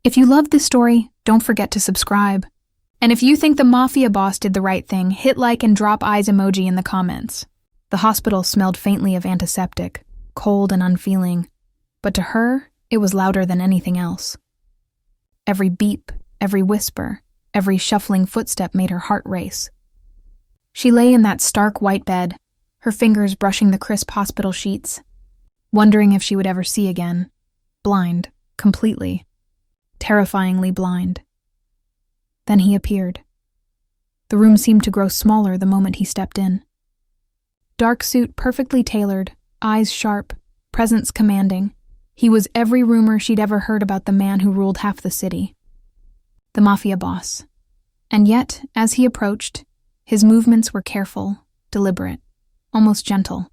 If you loved this story, don't forget to subscribe. And if you think the Mafia boss did the right thing, hit like and drop eyes emoji in the comments. The hospital smelled faintly of antiseptic, cold and unfeeling, but to her, it was louder than anything else. Every beep, every whisper, every shuffling footstep made her heart race. She lay in that stark white bed, her fingers brushing the crisp hospital sheets, wondering if she would ever see again. Blind, completely, terrifyingly blind. Then he appeared. The room seemed to grow smaller the moment he stepped in. Dark suit perfectly tailored, eyes sharp, presence commanding. He was every rumor she'd ever heard about the man who ruled half the city. The Mafia boss. And yet, as he approached, his movements were careful, deliberate, almost gentle.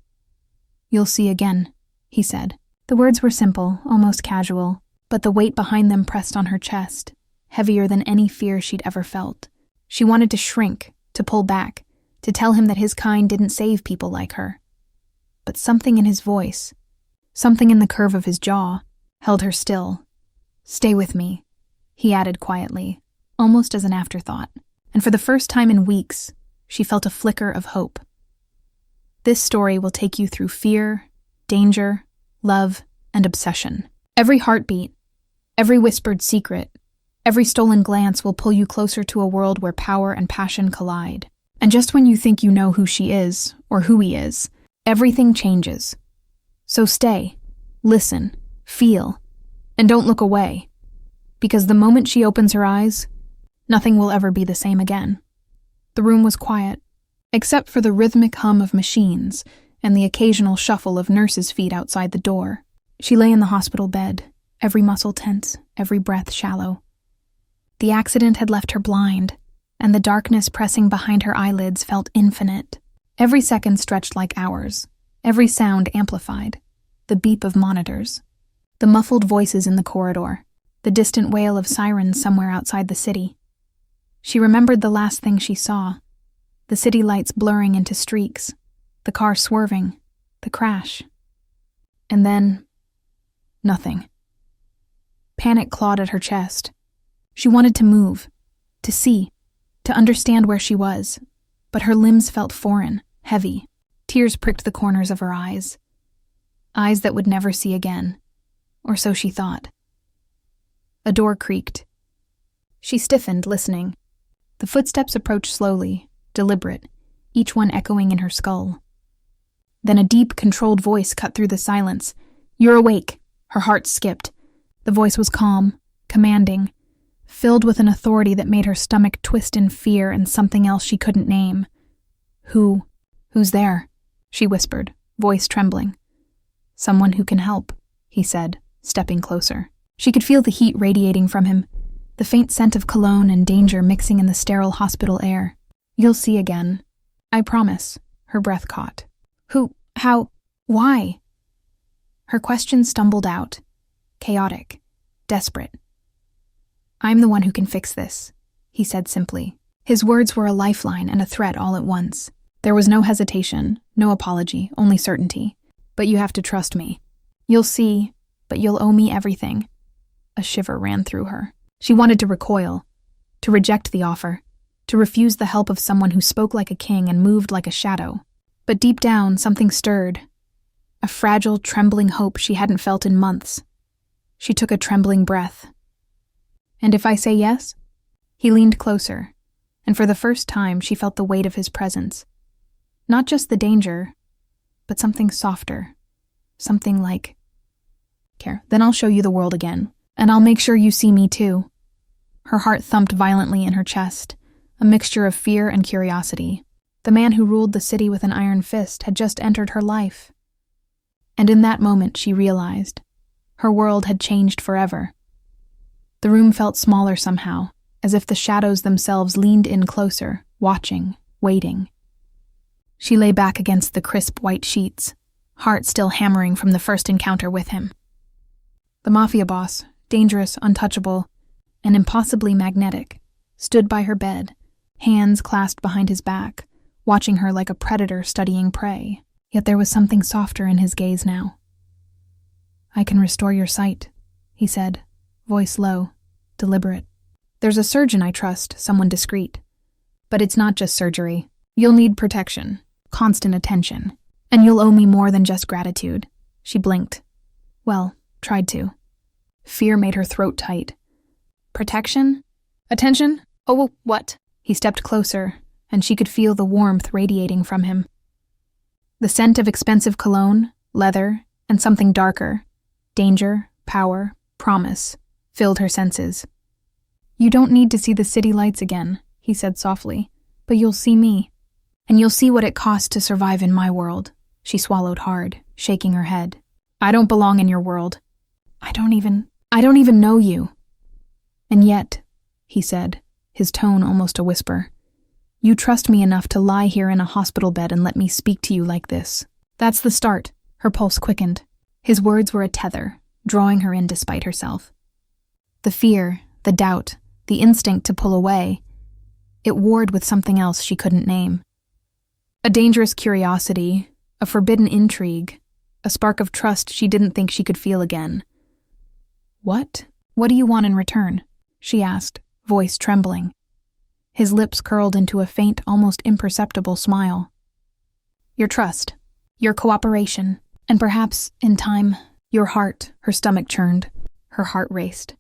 "You'll see again," he said. The words were simple, almost casual, but the weight behind them pressed on her chest, heavier than any fear she'd ever felt. She wanted to shrink, to pull back, to tell him that his kind didn't save people like her. But something in his voice, something in the curve of his jaw, held her still. "Stay with me," he added quietly, almost as an afterthought. And for the first time in weeks, she felt a flicker of hope. This story will take you through fear, danger, love, and obsession. Every heartbeat, every whispered secret, every stolen glance will pull you closer to a world where power and passion collide. And just when you think you know who she is, or who he is, everything changes. So stay, listen, feel, and don't look away. Because the moment she opens her eyes, nothing will ever be the same again. The room was quiet, except for the rhythmic hum of machines and the occasional shuffle of nurses' feet outside the door. She lay in the hospital bed, every muscle tense, every breath shallow. The accident had left her blind, and the darkness pressing behind her eyelids felt infinite. Every second stretched like hours, every sound amplified. The beep of monitors, the muffled voices in the corridor, the distant wail of sirens somewhere outside the city. She remembered the last thing she saw, the city lights blurring into streaks, the car swerving, the crash. And then, nothing. Panic clawed at her chest. She wanted to move, to see, to understand where she was, but her limbs felt foreign, heavy. Tears pricked the corners of her eyes. Eyes that would never see again, or so she thought. A door creaked. She stiffened, listening. The footsteps approached slowly, deliberate, each one echoing in her skull. Then a deep, controlled voice cut through the silence. "You're awake." Her heart skipped. The voice was calm, commanding, filled with an authority that made her stomach twist in fear and something else she couldn't name. Who's there?" she whispered, voice trembling. "Someone who can help," he said, stepping closer. She could feel the heat radiating from him, the faint scent of cologne and danger mixing in the sterile hospital air. "You'll see again. I promise," her breath caught. "Who? How? Why?" Her question stumbled out, chaotic, desperate. "I'm the one who can fix this," he said simply. His words were a lifeline and a threat all at once. There was no hesitation, no apology, only certainty. "But you have to trust me. You'll see, but you'll owe me everything." A shiver ran through her. She wanted to recoil, to reject the offer, to refuse the help of someone who spoke like a king and moved like a shadow. But deep down, something stirred. A fragile, trembling hope she hadn't felt in months. She took a trembling breath. "And if I say yes?" He leaned closer, and for the first time she felt the weight of his presence. Not just the danger, but something softer, something like, "Care, then I'll show you the world again, and I'll make sure you see me too." Her heart thumped violently in her chest, a mixture of fear and curiosity. The man who ruled the city with an iron fist had just entered her life. And in that moment she realized, her world had changed forever. The room felt smaller somehow, as if the shadows themselves leaned in closer, watching, waiting. She lay back against the crisp white sheets, heart still hammering from the first encounter with him. The Mafia boss, dangerous, untouchable, and impossibly magnetic, stood by her bed, hands clasped behind his back, watching her like a predator studying prey. Yet there was something softer in his gaze now. "I can restore your sight," he said, voice low, deliberate. "There's a surgeon I trust, someone discreet. But it's not just surgery. You'll need protection, constant attention, and you'll owe me more than just gratitude." She blinked. Well, tried to. Fear made her throat tight. Protection? Attention? Oh, what? He stepped closer, and she could feel the warmth radiating from him. The scent of expensive cologne, leather, and something darker, danger, power, promise, filled her senses. "You don't need to see the city lights again," he said softly, "but you'll see me. And you'll see what it costs to survive in my world." She swallowed hard, shaking her head. "I don't belong in your world. I don't even know you." "And yet," he said, his tone almost a whisper, "you trust me enough to lie here in a hospital bed and let me speak to you like this. That's the start." Her pulse quickened. His words were a tether, drawing her in despite herself. The fear, the doubt, the instinct to pull away, it warred with something else she couldn't name. A dangerous curiosity, a forbidden intrigue, a spark of trust she didn't think she could feel again. "What do you want in return?" she asked, voice trembling. His lips curled into a faint, almost imperceptible smile. "Your trust, your cooperation, and perhaps, in time, your heart." Her stomach churned. Her heart raced.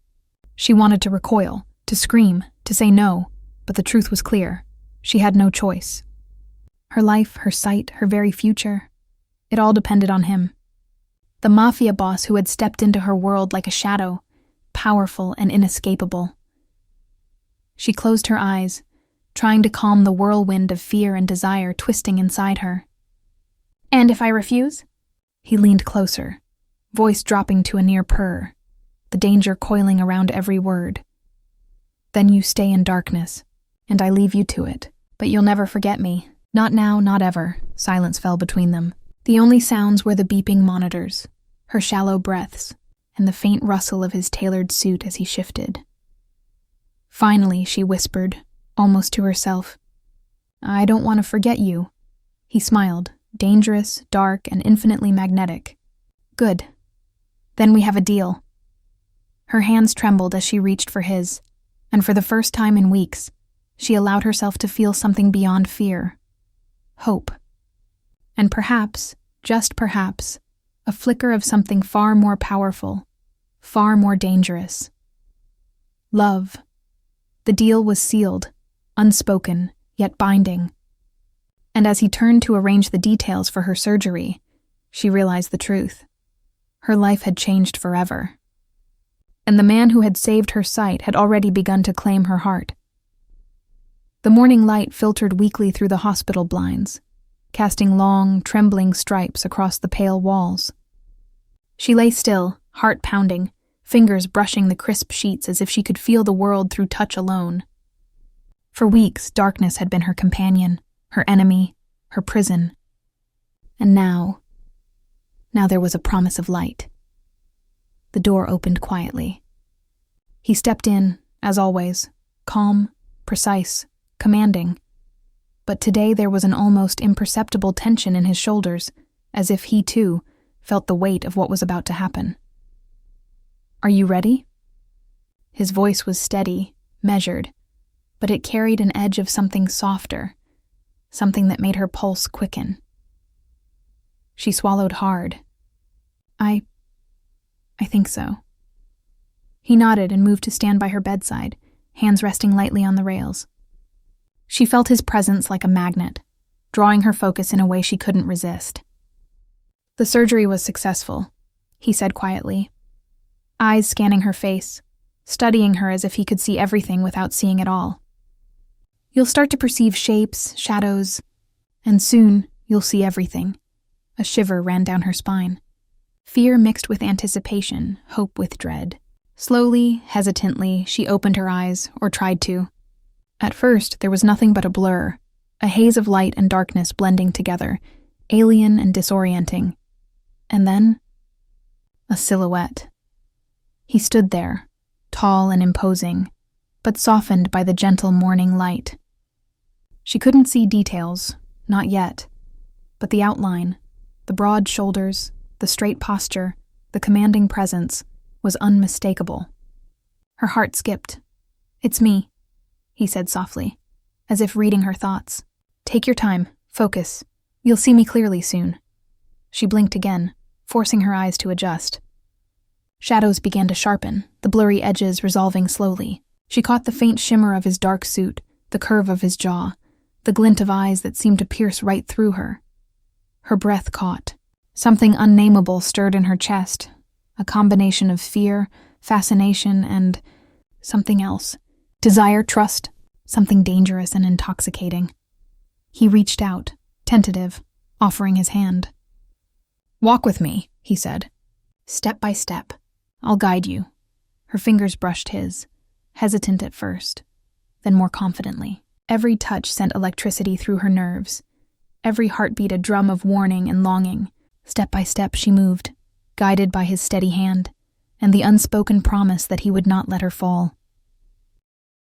She wanted to recoil, to scream, to say no, but the truth was clear. She had no choice. Her life, her sight, her very future, it all depended on him. The Mafia boss who had stepped into her world like a shadow, powerful and inescapable. She closed her eyes, trying to calm the whirlwind of fear and desire twisting inside her. "And if I refuse?" He leaned closer, voice dropping to a near purr, the danger coiling around every word. "Then you stay in darkness, and I leave you to it. But you'll never forget me. Not now, not ever." Silence fell between them. The only sounds were the beeping monitors, her shallow breaths, and the faint rustle of his tailored suit as he shifted. Finally, she whispered, almost to herself, "I don't want to forget you." He smiled, dangerous, dark, and infinitely magnetic. "Good. Then we have a deal." Her hands trembled as she reached for his, and for the first time in weeks, she allowed herself to feel something beyond fear. Hope. And perhaps, just perhaps, a flicker of something far more powerful, far more dangerous. Love. The deal was sealed, unspoken, yet binding. And as he turned to arrange the details for her surgery, she realized the truth. Her life had changed forever. And the man who had saved her sight had already begun to claim her heart. The morning light filtered weakly through the hospital blinds, casting long, trembling stripes across the pale walls. She lay still, heart pounding, fingers brushing the crisp sheets as if she could feel the world through touch alone. For weeks, darkness had been her companion, her enemy, her prison. And now there was a promise of light. The door opened quietly. He stepped in, as always, calm, precise, commanding. But today there was an almost imperceptible tension in his shoulders, as if he, too, felt the weight of what was about to happen. "Are you ready?" His voice was steady, measured, but it carried an edge of something softer, something that made her pulse quicken. She swallowed hard. I think so." He nodded and moved to stand by her bedside, hands resting lightly on the rails. She felt his presence like a magnet, drawing her focus in a way she couldn't resist. "The surgery was successful," he said quietly, eyes scanning her face, studying her as if he could see everything without seeing it all. "You'll start to perceive shapes, shadows, and soon you'll see everything." A shiver ran down her spine. Fear mixed with anticipation, hope with dread. Slowly, hesitantly, she opened her eyes, or tried to. At first, there was nothing but a blur, a haze of light and darkness blending together, alien and disorienting. And then, a silhouette. He stood there, tall and imposing, but softened by the gentle morning light. She couldn't see details, not yet, but the outline, the broad shoulders, the straight posture, the commanding presence, was unmistakable. Her heart skipped, "It's me," he said softly, as if reading her thoughts. "Take your time. Focus. You'll see me clearly soon." She blinked again, forcing her eyes to adjust. Shadows began to sharpen, the blurry edges resolving slowly. She caught the faint shimmer of his dark suit, the curve of his jaw, the glint of eyes that seemed to pierce right through her. Her breath caught. Something unnameable stirred in her chest, a combination of fear, fascination, and something else. Desire, trust, something dangerous and intoxicating. He reached out, tentative, offering his hand. "Walk with me," he said. "Step by step. I'll guide you." Her fingers brushed his, hesitant at first, then more confidently. Every touch sent electricity through her nerves, every heartbeat a drum of warning and longing. Step by step she moved, guided by his steady hand, and the unspoken promise that he would not let her fall.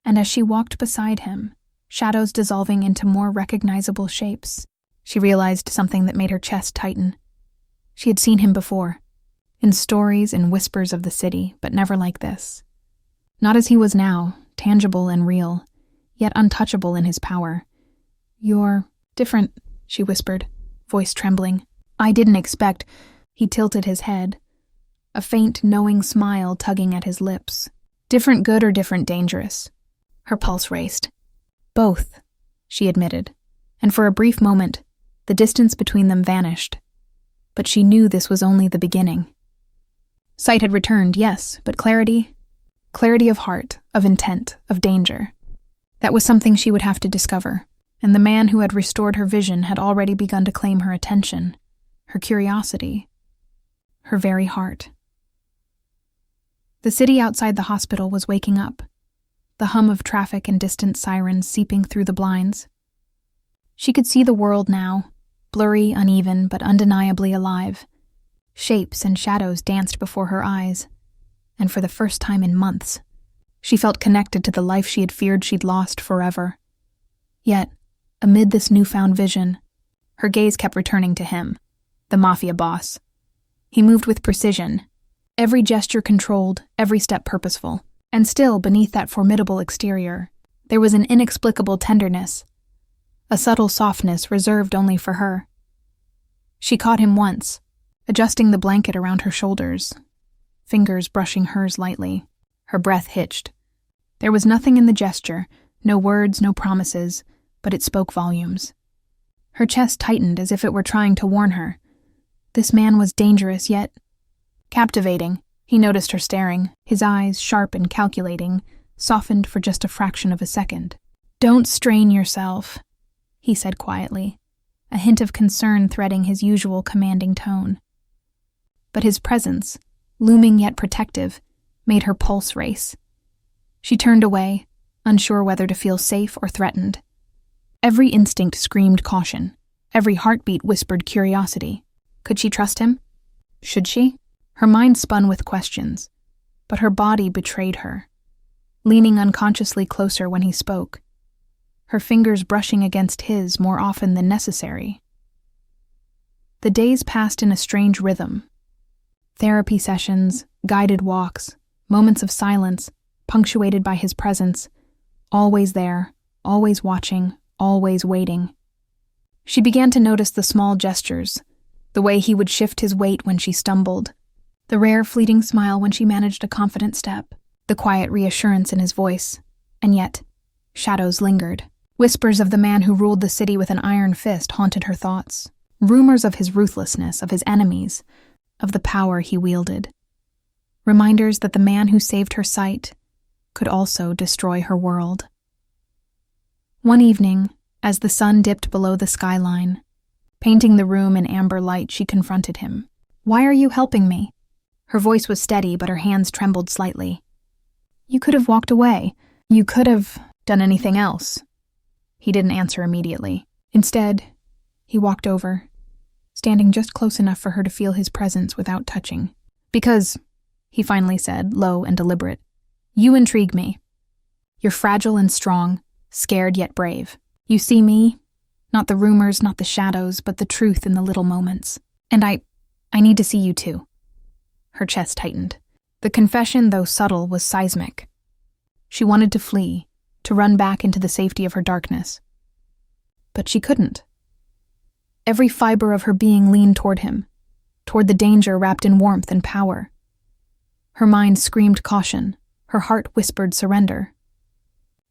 And as she walked beside him, shadows dissolving into more recognizable shapes, she realized something that made her chest tighten. She had seen him before, in stories and whispers of the city, but never like this. Not as he was now, tangible and real, yet untouchable in his power. "You're different," she whispered, voice trembling. "I didn't expect—" He tilted his head, a faint, knowing smile tugging at his lips. "Different good or different dangerous?" Her pulse raced. "Both," she admitted, and for a brief moment, the distance between them vanished. But she knew this was only the beginning. Sight had returned, yes, but clarity of heart, of intent, of danger. That was something she would have to discover, and the man who had restored her vision had already begun to claim her attention, her curiosity, her very heart. The city outside the hospital was waking up, the hum of traffic and distant sirens seeping through the blinds. She could see the world now, blurry, uneven, but undeniably alive. Shapes and shadows danced before her eyes, and for the first time in months, she felt connected to the life she had feared she'd lost forever. Yet, amid this newfound vision, her gaze kept returning to him, the Mafia boss. He moved with precision, every gesture controlled, every step purposeful, and still, beneath that formidable exterior, there was an inexplicable tenderness, a subtle softness reserved only for her. She caught him once, adjusting the blanket around her shoulders, fingers brushing hers lightly. Her breath hitched. There was nothing in the gesture, no words, no promises, but it spoke volumes. Her chest tightened as if it were trying to warn her. This man was dangerous, yet captivating. He noticed her staring, his eyes, sharp and calculating, softened for just a fraction of a second. "Don't strain yourself," he said quietly, a hint of concern threading his usual commanding tone. But his presence, looming yet protective, made her pulse race. She turned away, unsure whether to feel safe or threatened. Every instinct screamed caution. Every heartbeat whispered curiosity. Could she trust him? Should she? Her mind spun with questions, but her body betrayed her, leaning unconsciously closer when he spoke, her fingers brushing against his more often than necessary. The days passed in a strange rhythm. Therapy sessions, guided walks, moments of silence, punctuated by his presence, always there, always watching, always waiting. She began to notice the small gestures, the way he would shift his weight when she stumbled, the rare fleeting smile when she managed a confident step, the quiet reassurance in his voice. And yet, shadows lingered. Whispers of the man who ruled the city with an iron fist haunted her thoughts. Rumors of his ruthlessness, of his enemies, of the power he wielded. Reminders that the man who saved her sight could also destroy her world. One evening, as the sun dipped below the skyline, painting the room in amber light, she confronted him. "Why are you helping me?" Her voice was steady, but her hands trembled slightly. "You could have walked away. You could have done anything else." He didn't answer immediately. Instead, he walked over, standing just close enough for her to feel his presence without touching. "Because," he finally said, low and deliberate, "you intrigue me. You're fragile and strong, scared yet brave. You see me, not the rumors, not the shadows, but the truth in the little moments. And I need to see you too." Her chest tightened. The confession, though subtle, was seismic. She wanted to flee, to run back into the safety of her darkness. But she couldn't. Every fiber of her being leaned toward him, toward the danger wrapped in warmth and power. Her mind screamed caution, her heart whispered surrender.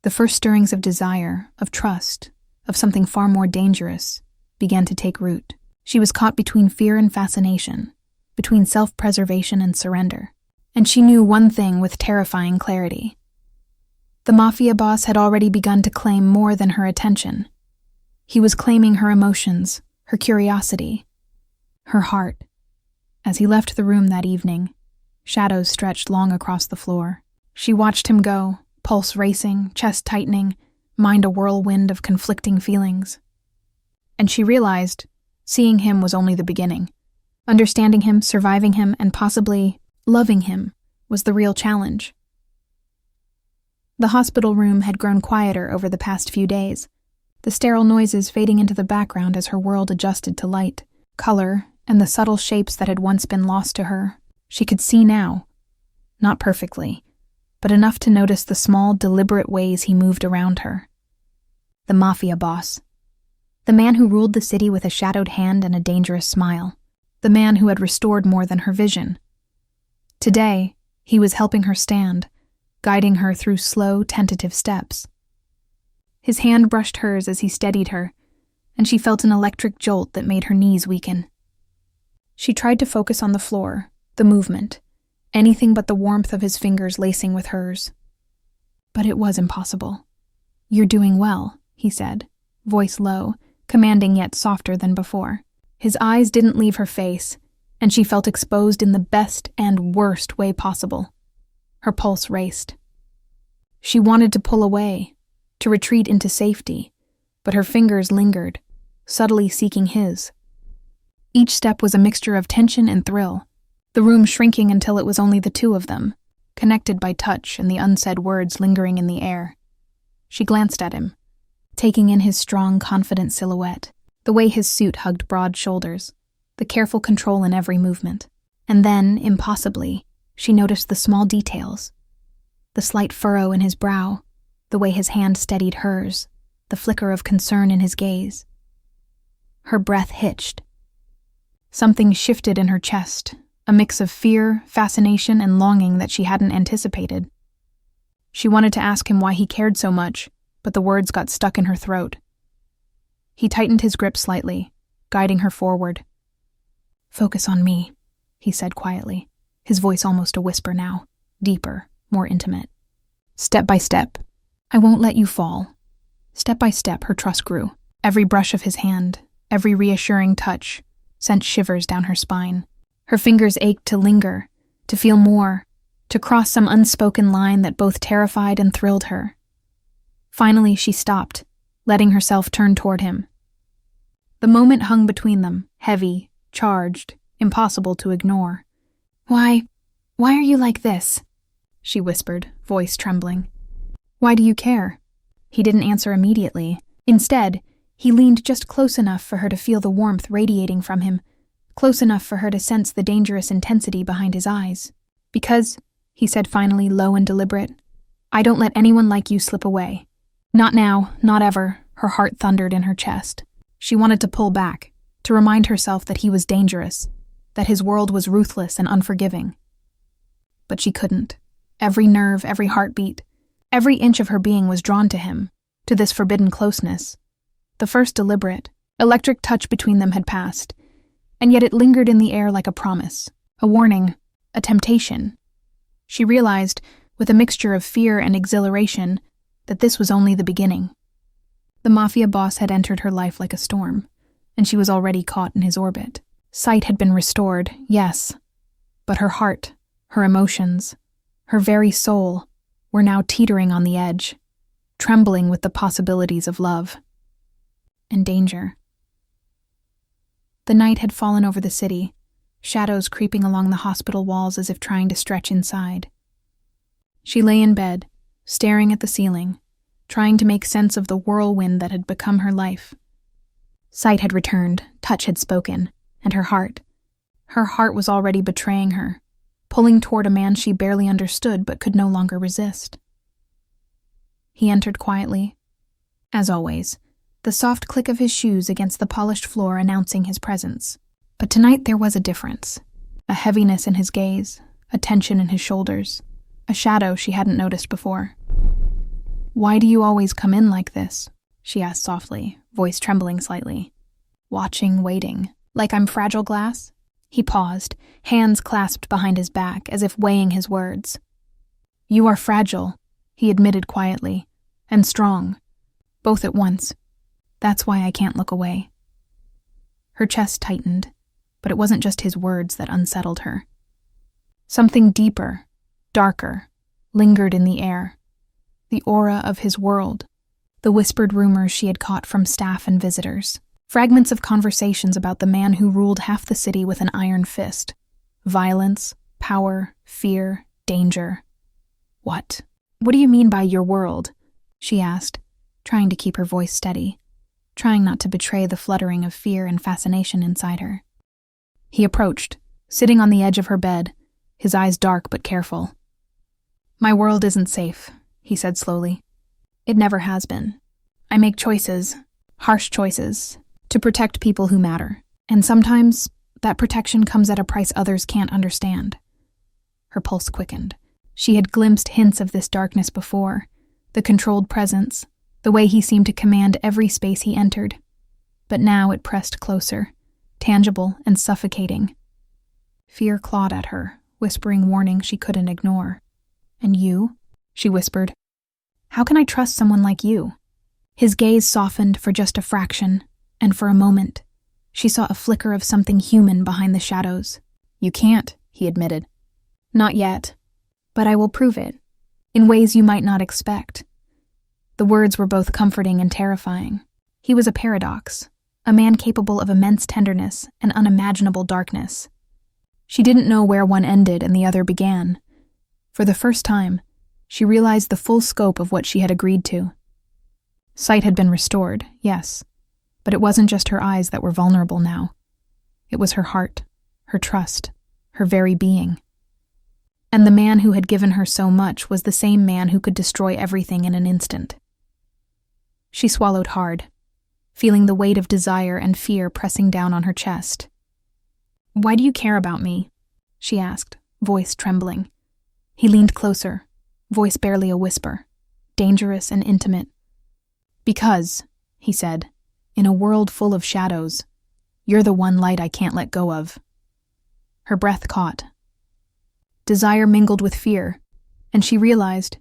The first stirrings of desire, of trust, of something far more dangerous, began to take root. She was caught between fear and fascination, between self-preservation and surrender. And she knew one thing with terrifying clarity. The Mafia boss had already begun to claim more than her attention. He was claiming her emotions, her curiosity, her heart. As he left the room that evening, shadows stretched long across the floor. She watched him go, pulse racing, chest tightening, mind a whirlwind of conflicting feelings. And she realized, seeing him was only the beginning. Understanding him, surviving him, and possibly loving him was the real challenge. The hospital room had grown quieter over the past few days, the sterile noises fading into the background as her world adjusted to light, color, and the subtle shapes that had once been lost to her. She could see now, not perfectly, but enough to notice the small, deliberate ways he moved around her. The Mafia boss. The man who ruled the city with a shadowed hand and a dangerous smile. The man who had restored more than her vision. Today, he was helping her stand, guiding her through slow, tentative steps. His hand brushed hers as he steadied her, and she felt an electric jolt that made her knees weaken. She tried to focus on the floor, the movement, anything but the warmth of his fingers lacing with hers. But it was impossible. "You're doing well," he said, voice low, commanding yet softer than before. His eyes didn't leave her face, and she felt exposed in the best and worst way possible. Her pulse raced. She wanted to pull away, to retreat into safety, but her fingers lingered, subtly seeking his. Each step was a mixture of tension and thrill, the room shrinking until it was only the two of them, connected by touch and the unsaid words lingering in the air. She glanced at him, taking in his strong, confident silhouette, the way his suit hugged broad shoulders, the careful control in every movement. And then, impossibly, she noticed the small details. The slight furrow in his brow, the way his hand steadied hers, the flicker of concern in his gaze. Her breath hitched. Something shifted in her chest, a mix of fear, fascination, and longing that she hadn't anticipated. She wanted to ask him why he cared so much, but the words got stuck in her throat. He tightened his grip slightly, guiding her forward. "Focus on me," he said quietly, his voice almost a whisper now, deeper, more intimate. "Step by step. I won't let you fall." Step by step, her trust grew. Every brush of his hand, every reassuring touch, sent shivers down her spine. Her fingers ached to linger, to feel more, to cross some unspoken line that both terrified and thrilled her. Finally, she stopped, letting herself turn toward him. The moment hung between them, heavy, charged, impossible to ignore. Why are you like this?" she whispered, voice trembling. "Why do you care?" He didn't answer immediately. Instead, he leaned just close enough for her to feel the warmth radiating from him, close enough for her to sense the dangerous intensity behind his eyes. "Because," he said finally, low and deliberate, "I don't let anyone like you slip away. Not now, not ever." Her heart thundered in her chest. She wanted to pull back, to remind herself that he was dangerous, that his world was ruthless and unforgiving. But she couldn't. Every nerve, every heartbeat, every inch of her being was drawn to him, to this forbidden closeness. The first deliberate, electric touch between them had passed, and yet it lingered in the air like a promise, a warning, a temptation. She realized, with a mixture of fear and exhilaration, that this was only the beginning. The Mafia boss had entered her life like a storm, and she was already caught in his orbit. Sight had been restored, yes, but her heart, her emotions, her very soul, were now teetering on the edge, trembling with the possibilities of love and danger. The night had fallen over the city, shadows creeping along the hospital walls as if trying to stretch inside. She lay in bed, staring at the ceiling, trying to make sense of the whirlwind that had become her life. Sight had returned, touch had spoken, and her heart was already betraying her, pulling toward a man she barely understood but could no longer resist. He entered quietly. As always, the soft click of his shoes against the polished floor announcing his presence. But tonight there was a difference. A heaviness in his gaze, a tension in his shoulders, a shadow she hadn't noticed before. "Why do you always come in like this?" she asked softly, voice trembling slightly. "Watching, waiting, like I'm fragile glass?" He paused, hands clasped behind his back, as if weighing his words. "You are fragile," he admitted quietly, "and strong, both at once. That's why I can't look away." Her chest tightened, but it wasn't just his words that unsettled her. Something deeper, darker, lingered in the air. The aura of his world, the whispered rumors she had caught from staff and visitors, fragments of conversations about the man who ruled half the city with an iron fist. Violence, power, fear, danger. What do you mean by your world?" she asked, trying to keep her voice steady, trying not to betray the fluttering of fear and fascination inside her. He approached, sitting on the edge of her bed, his eyes dark but careful. "My world isn't safe," he said slowly. "It never has been. I make choices, harsh choices, to protect people who matter, and sometimes that protection comes at a price others can't understand." Her pulse quickened. She had glimpsed hints of this darkness before, the controlled presence, the way he seemed to command every space he entered. But now it pressed closer, tangible and suffocating. Fear clawed at her, whispering warnings she couldn't ignore. "And you?" she whispered. "How can I trust someone like you?" His gaze softened for just a fraction, and for a moment, she saw a flicker of something human behind the shadows. "You can't," he admitted. "Not yet, but I will prove it, in ways you might not expect." The words were both comforting and terrifying. He was a paradox, a man capable of immense tenderness and unimaginable darkness. She didn't know where one ended and the other began. For the first time, she realized the full scope of what she had agreed to. Sight had been restored, yes, but it wasn't just her eyes that were vulnerable now. It was her heart, her trust, her very being. And the man who had given her so much was the same man who could destroy everything in an instant. She swallowed hard, feeling the weight of desire and fear pressing down on her chest. "Why do you care about me?" she asked, voice trembling. He leaned closer, voice barely a whisper, dangerous and intimate. "Because," he said, "in a world full of shadows, you're the one light I can't let go of." Her breath caught. Desire mingled with fear, and she realized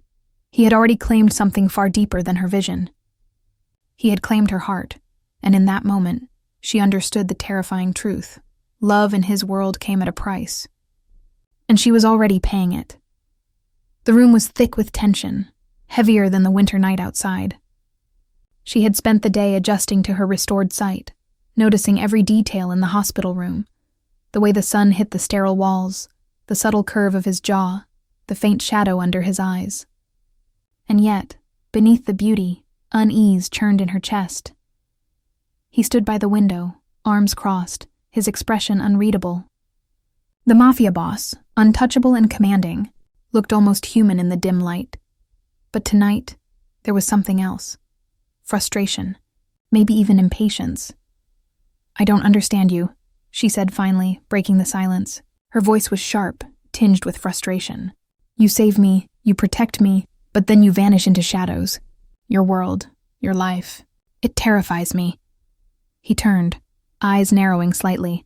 he had already claimed something far deeper than her vision. He had claimed her heart, and in that moment, she understood the terrifying truth. Love in his world came at a price, and she was already paying it. The room was thick with tension, heavier than the winter night outside. She had spent the day adjusting to her restored sight, noticing every detail in the hospital room, the way the sun hit the sterile walls, the subtle curve of his jaw, the faint shadow under his eyes. And yet, beneath the beauty, unease churned in her chest. He stood by the window, arms crossed, his expression unreadable. The Mafia boss, untouchable and commanding, looked almost human in the dim light. But tonight, there was something else. Frustration, maybe even impatience. "I don't understand you," she said finally, breaking the silence. Her voice was sharp, tinged with frustration. "You save me, you protect me, but then you vanish into shadows. Your world, your life. It terrifies me." He turned, eyes narrowing slightly,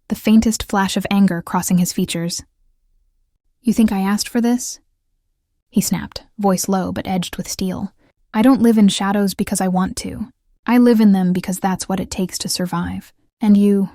the faintest flash of anger crossing his features. "You think I asked for this?" he snapped, voice low but edged with steel. "I don't live in shadows because I want to. I live in them because that's what it takes to survive. And you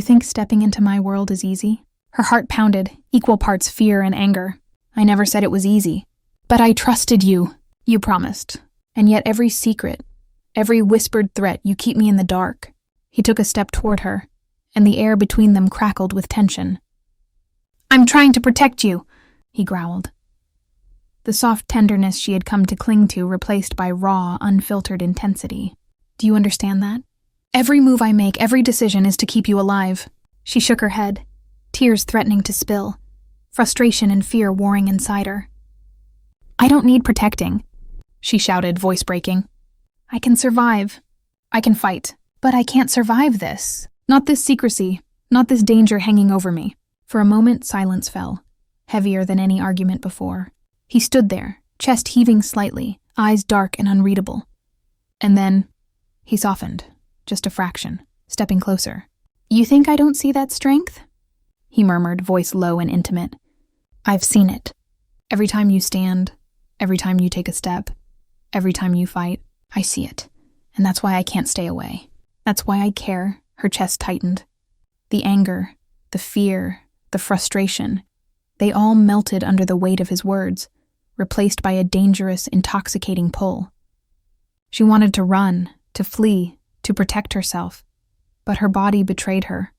think stepping into my world is easy?" Her heart pounded, equal parts fear and anger. "I never said it was easy. But I trusted you. You promised. And yet every secret, every whispered threat, you keep me in the dark." He took a step toward her, and the air between them crackled with tension. "I'm trying to protect you," he growled. The soft tenderness she had come to cling to replaced by raw, unfiltered intensity. "Do you understand that? Every move I make, every decision is to keep you alive." She shook her head, tears threatening to spill, frustration and fear warring inside her. "I don't need protecting." she shouted, voice breaking. I can survive. I can fight. But I can't survive this. Not this secrecy. Not this danger hanging over me. For a moment, silence fell, heavier than any argument before. He stood there, chest heaving slightly, eyes dark and unreadable. And then, he softened, just a fraction, stepping closer. You think I don't see that strength? He murmured, voice low and intimate. I've seen it. Every time you stand, every time you take a step, every time you fight, I see it. And that's why I can't stay away. That's why I care. Her chest tightened. The anger, the fear, the frustration, they all melted under the weight of his words, replaced by a dangerous, intoxicating pull. She wanted to run, to flee, to protect herself, but her body betrayed her,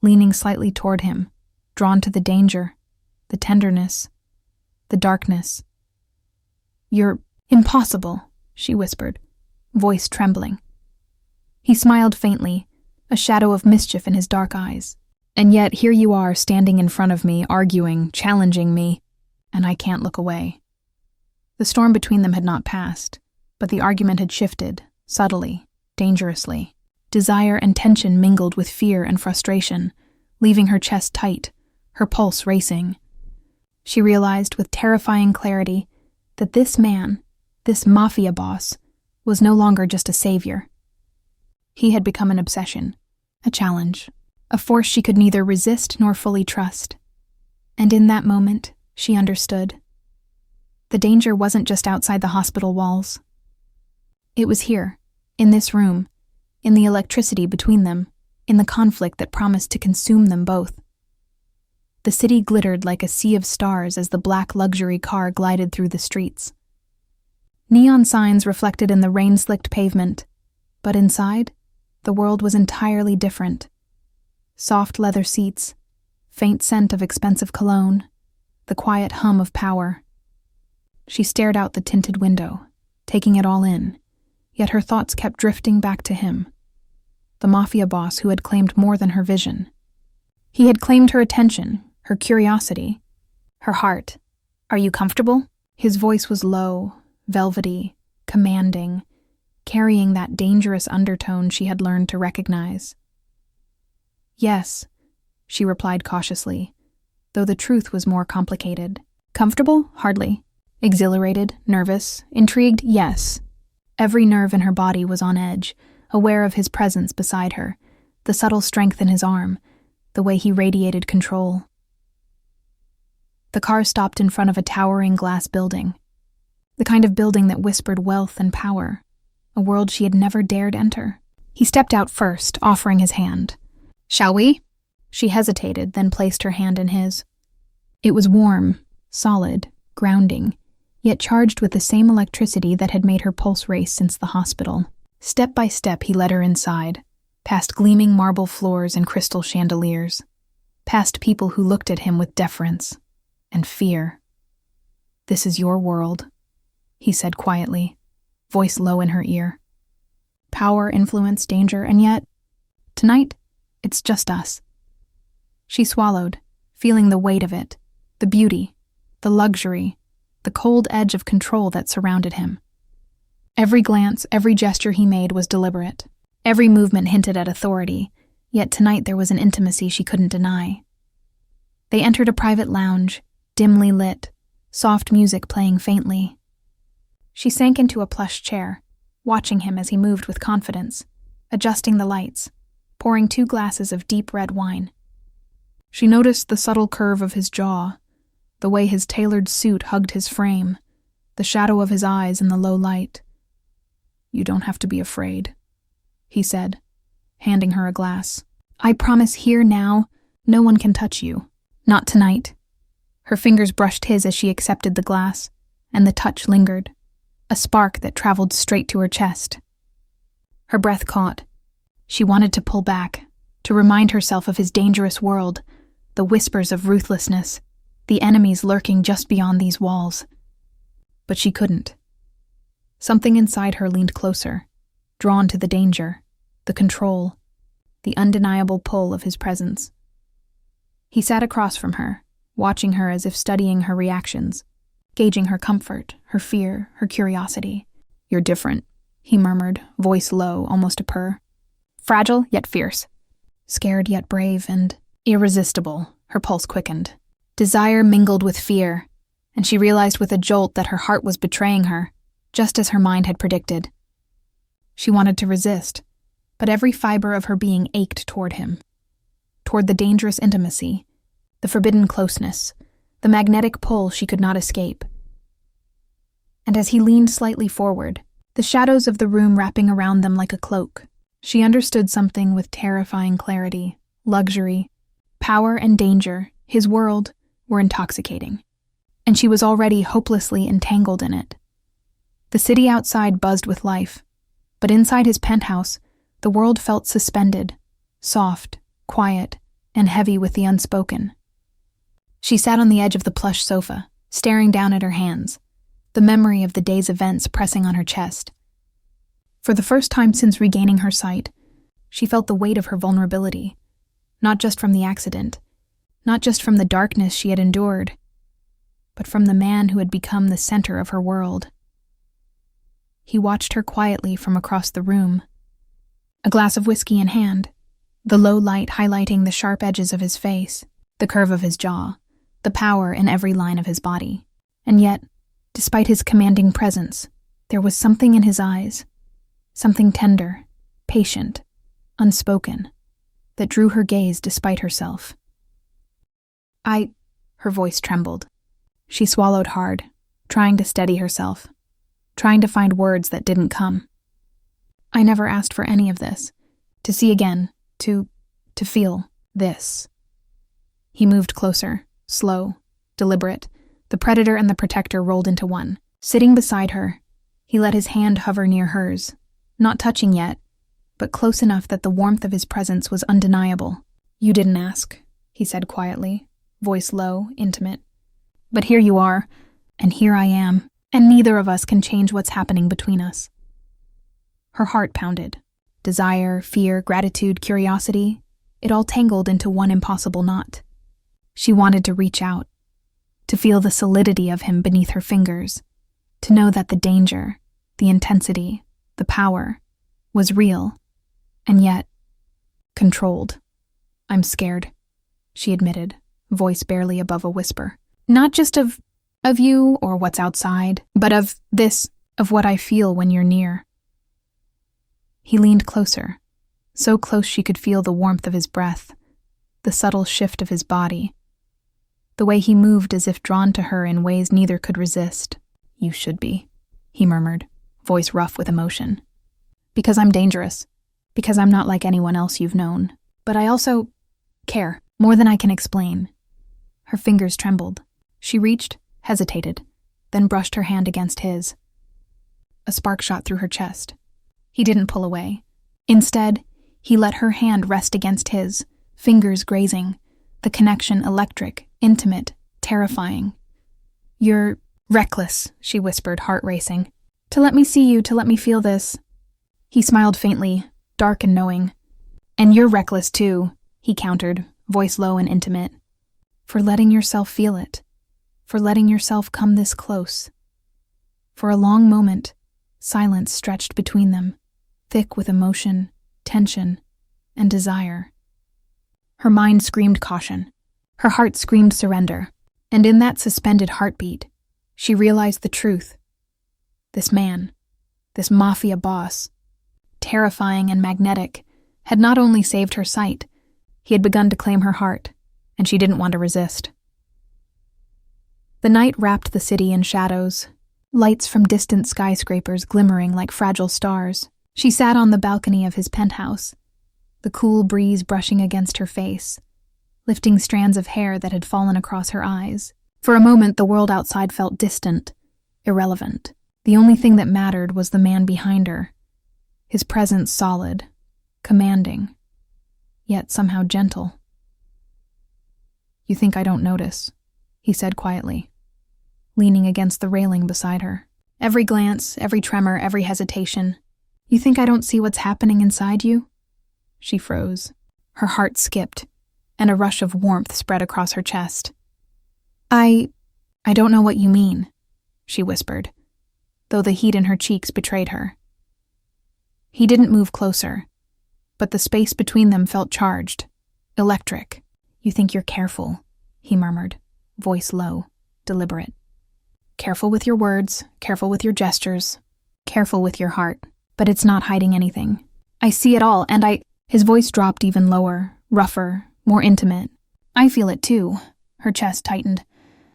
leaning slightly toward him, drawn to the danger, the tenderness, the darkness. You're impossible, she whispered, voice trembling. He smiled faintly, a shadow of mischief in his dark eyes. And yet here you are standing in front of me, arguing, challenging me, and I can't look away. The storm between them had not passed, but the argument had shifted, subtly, dangerously. Desire and tension mingled with fear and frustration, leaving her chest tight, her pulse racing. She realized with terrifying clarity that this man, this mafia boss, was no longer just a savior. He had become an obsession, a challenge, a force she could neither resist nor fully trust. And in that moment, she understood. The danger wasn't just outside the hospital walls. It was here, in this room, in the electricity between them, in the conflict that promised to consume them both. The city glittered like a sea of stars as the black luxury car glided through the streets. Neon signs reflected in the rain-slicked pavement, but inside, the world was entirely different. Soft leather seats, faint scent of expensive cologne, the quiet hum of power. She stared out the tinted window, taking it all in, yet her thoughts kept drifting back to him, the mafia boss who had claimed more than her vision. He had claimed her attention, her curiosity, her heart. Are you comfortable? His voice was low, velvety, commanding, carrying that dangerous undertone she had learned to recognize. Yes, she replied cautiously, though the truth was more complicated. Comfortable? Hardly. Exhilarated? Nervous? Intrigued? Yes. Every nerve in her body was on edge, aware of his presence beside her, the subtle strength in his arm, the way he radiated control. The car stopped in front of a towering glass building, the kind of building that whispered wealth and power, a world she had never dared enter. He stepped out first, offering his hand. Shall we? She hesitated, then placed her hand in his. It was warm, solid, grounding, yet charged with the same electricity that had made her pulse race since the hospital. Step by step he led her inside, past gleaming marble floors and crystal chandeliers, past people who looked at him with deference and fear. This is your world, he said quietly, voice low in her ear. Power, influence, danger, and yet, tonight, it's just us. She swallowed, feeling the weight of it, the beauty, the luxury, the cold edge of control that surrounded him. Every glance, every gesture he made was deliberate. Every movement hinted at authority, yet tonight there was an intimacy she couldn't deny. They entered a private lounge, dimly lit, soft music playing faintly. She sank into a plush chair, watching him as he moved with confidence, adjusting the lights, pouring 2 glasses of deep red wine. She noticed the subtle curve of his jaw, the way his tailored suit hugged his frame, the shadow of his eyes in the low light. You don't have to be afraid, he said, handing her a glass. I promise here now, no one can touch you. Not tonight. Her fingers brushed his as she accepted the glass, and the touch lingered, a spark that traveled straight to her chest. Her breath caught. She wanted to pull back, to remind herself of his dangerous world, the whispers of ruthlessness, the enemies lurking just beyond these walls. But she couldn't. Something inside her leaned closer, drawn to the danger, the control, the undeniable pull of his presence. He sat across from her, watching her as if studying her reactions, gauging her comfort, her fear, her curiosity. "You're different," he murmured, voice low, almost a purr. "Fragile yet fierce. Scared yet brave and irresistible." Her pulse quickened. Desire mingled with fear, and she realized with a jolt that her heart was betraying her, just as her mind had predicted. She wanted to resist, but every fiber of her being ached toward him, toward the dangerous intimacy, the forbidden closeness, the magnetic pull she could not escape. And as he leaned slightly forward, the shadows of the room wrapping around them like a cloak, she understood something with terrifying clarity. Luxury, power, and danger, his world, were intoxicating, and she was already hopelessly entangled in it. The city outside buzzed with life, but inside his penthouse, the world felt suspended, soft, quiet, and heavy with the unspoken. She sat on the edge of the plush sofa, staring down at her hands, the memory of the day's events pressing on her chest. For the first time since regaining her sight, she felt the weight of her vulnerability, not just from the accident, not just from the darkness she had endured, but from the man who had become the center of her world. He watched her quietly from across the room, a glass of whiskey in hand, the low light highlighting the sharp edges of his face, the curve of his jaw, the power in every line of his body. And yet, despite his commanding presence, there was something in his eyes, something tender, patient, unspoken, that drew her gaze despite herself. Her voice trembled. She swallowed hard, trying to steady herself, trying to find words that didn't come. "I never asked for any of this. To see again, to feel this." He moved closer, slow, deliberate. The predator and the protector rolled into one. Sitting beside her, he let his hand hover near hers, not touching yet, but close enough that the warmth of his presence was undeniable. "You didn't ask," he said quietly, voice low, intimate. "But here you are, and here I am, and neither of us can change what's happening between us." Her heart pounded. Desire, fear, gratitude, curiosity, it all tangled into one impossible knot. She wanted to reach out, to feel the solidity of him beneath her fingers, to know that the danger, the intensity, the power, was real, and yet controlled. "I'm scared," she admitted, voice barely above a whisper. "Not just of you or what's outside, but of what I feel when you're near." He leaned closer, so close she could feel the warmth of his breath, the subtle shift of his body, the way he moved as if drawn to her in ways neither could resist. "You should be," he murmured, voice rough with emotion. "Because I'm dangerous, because I'm not like anyone else you've known, but I also care, more than I can explain." Her fingers trembled. She reached, hesitated, then brushed her hand against his. A spark shot through her chest. He didn't pull away. Instead, he let her hand rest against his, fingers grazing, the connection electric, intimate, terrifying. "You're reckless," she whispered, heart racing. "To let me see you, to let me feel this." He smiled faintly, dark and knowing. "And you're reckless too," he countered, voice low and intimate. "For letting yourself feel it, for letting yourself come this close." For a long moment, silence stretched between them, thick with emotion, tension, and desire. Her mind screamed caution. Her heart screamed surrender. And in that suspended heartbeat, she realized the truth. This man, this mafia boss, terrifying and magnetic, had not only saved her sight, he had begun to claim her heart, and she didn't want to resist. The night wrapped the city in shadows, lights from distant skyscrapers glimmering like fragile stars. She sat on the balcony of his penthouse, the cool breeze brushing against her face, lifting strands of hair that had fallen across her eyes. For a moment, the world outside felt distant, irrelevant. The only thing that mattered was the man behind her, his presence solid, commanding, yet somehow gentle. "You think I don't notice," he said quietly, leaning against the railing beside her. "Every glance, every tremor, every hesitation. You think I don't see what's happening inside you?" She froze. Her heart skipped, and a rush of warmth spread across her chest. I don't know what you mean," she whispered. though the heat in her cheeks betrayed her. He didn't move closer, but the space between them felt charged, electric. "You think you're careful," he murmured, voice low, deliberate. "Careful with your words, careful with your gestures, careful with your heart, but it's not hiding anything. I see it all, and His voice dropped even lower, rougher, more intimate. "I feel it too." Her chest tightened.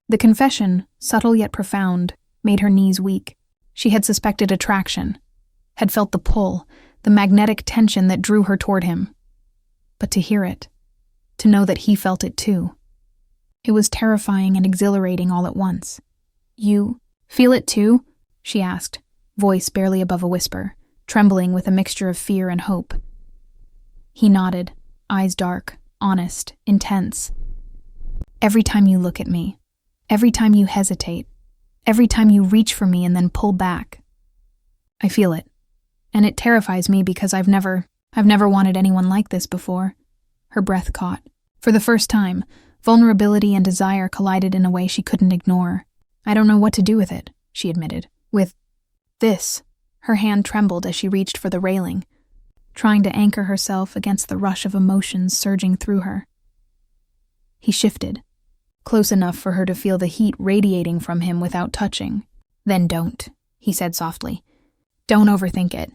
The confession, subtle yet profound, made her knees weak. She had suspected attraction, had felt the pull, the magnetic tension that drew her toward him. But to hear it, to know that he felt it too, it was terrifying and exhilarating all at once. "You feel it too?" she asked, voice barely above a whisper, trembling with a mixture of fear and hope. He nodded, eyes dark, honest, intense. "Every time you look at me, every time you hesitate, every time you reach for me and then pull back, I feel it. And it terrifies me because I've never wanted anyone like this before." Her breath caught. For the first time, vulnerability and desire collided in a way she couldn't ignore. "I don't know what to do with it," she admitted. "With this." Her hand trembled as she reached for the railing, trying to anchor herself against the rush of emotions surging through her. He shifted, close enough for her to feel the heat radiating from him without touching. "Then don't," he said softly. "Don't overthink it.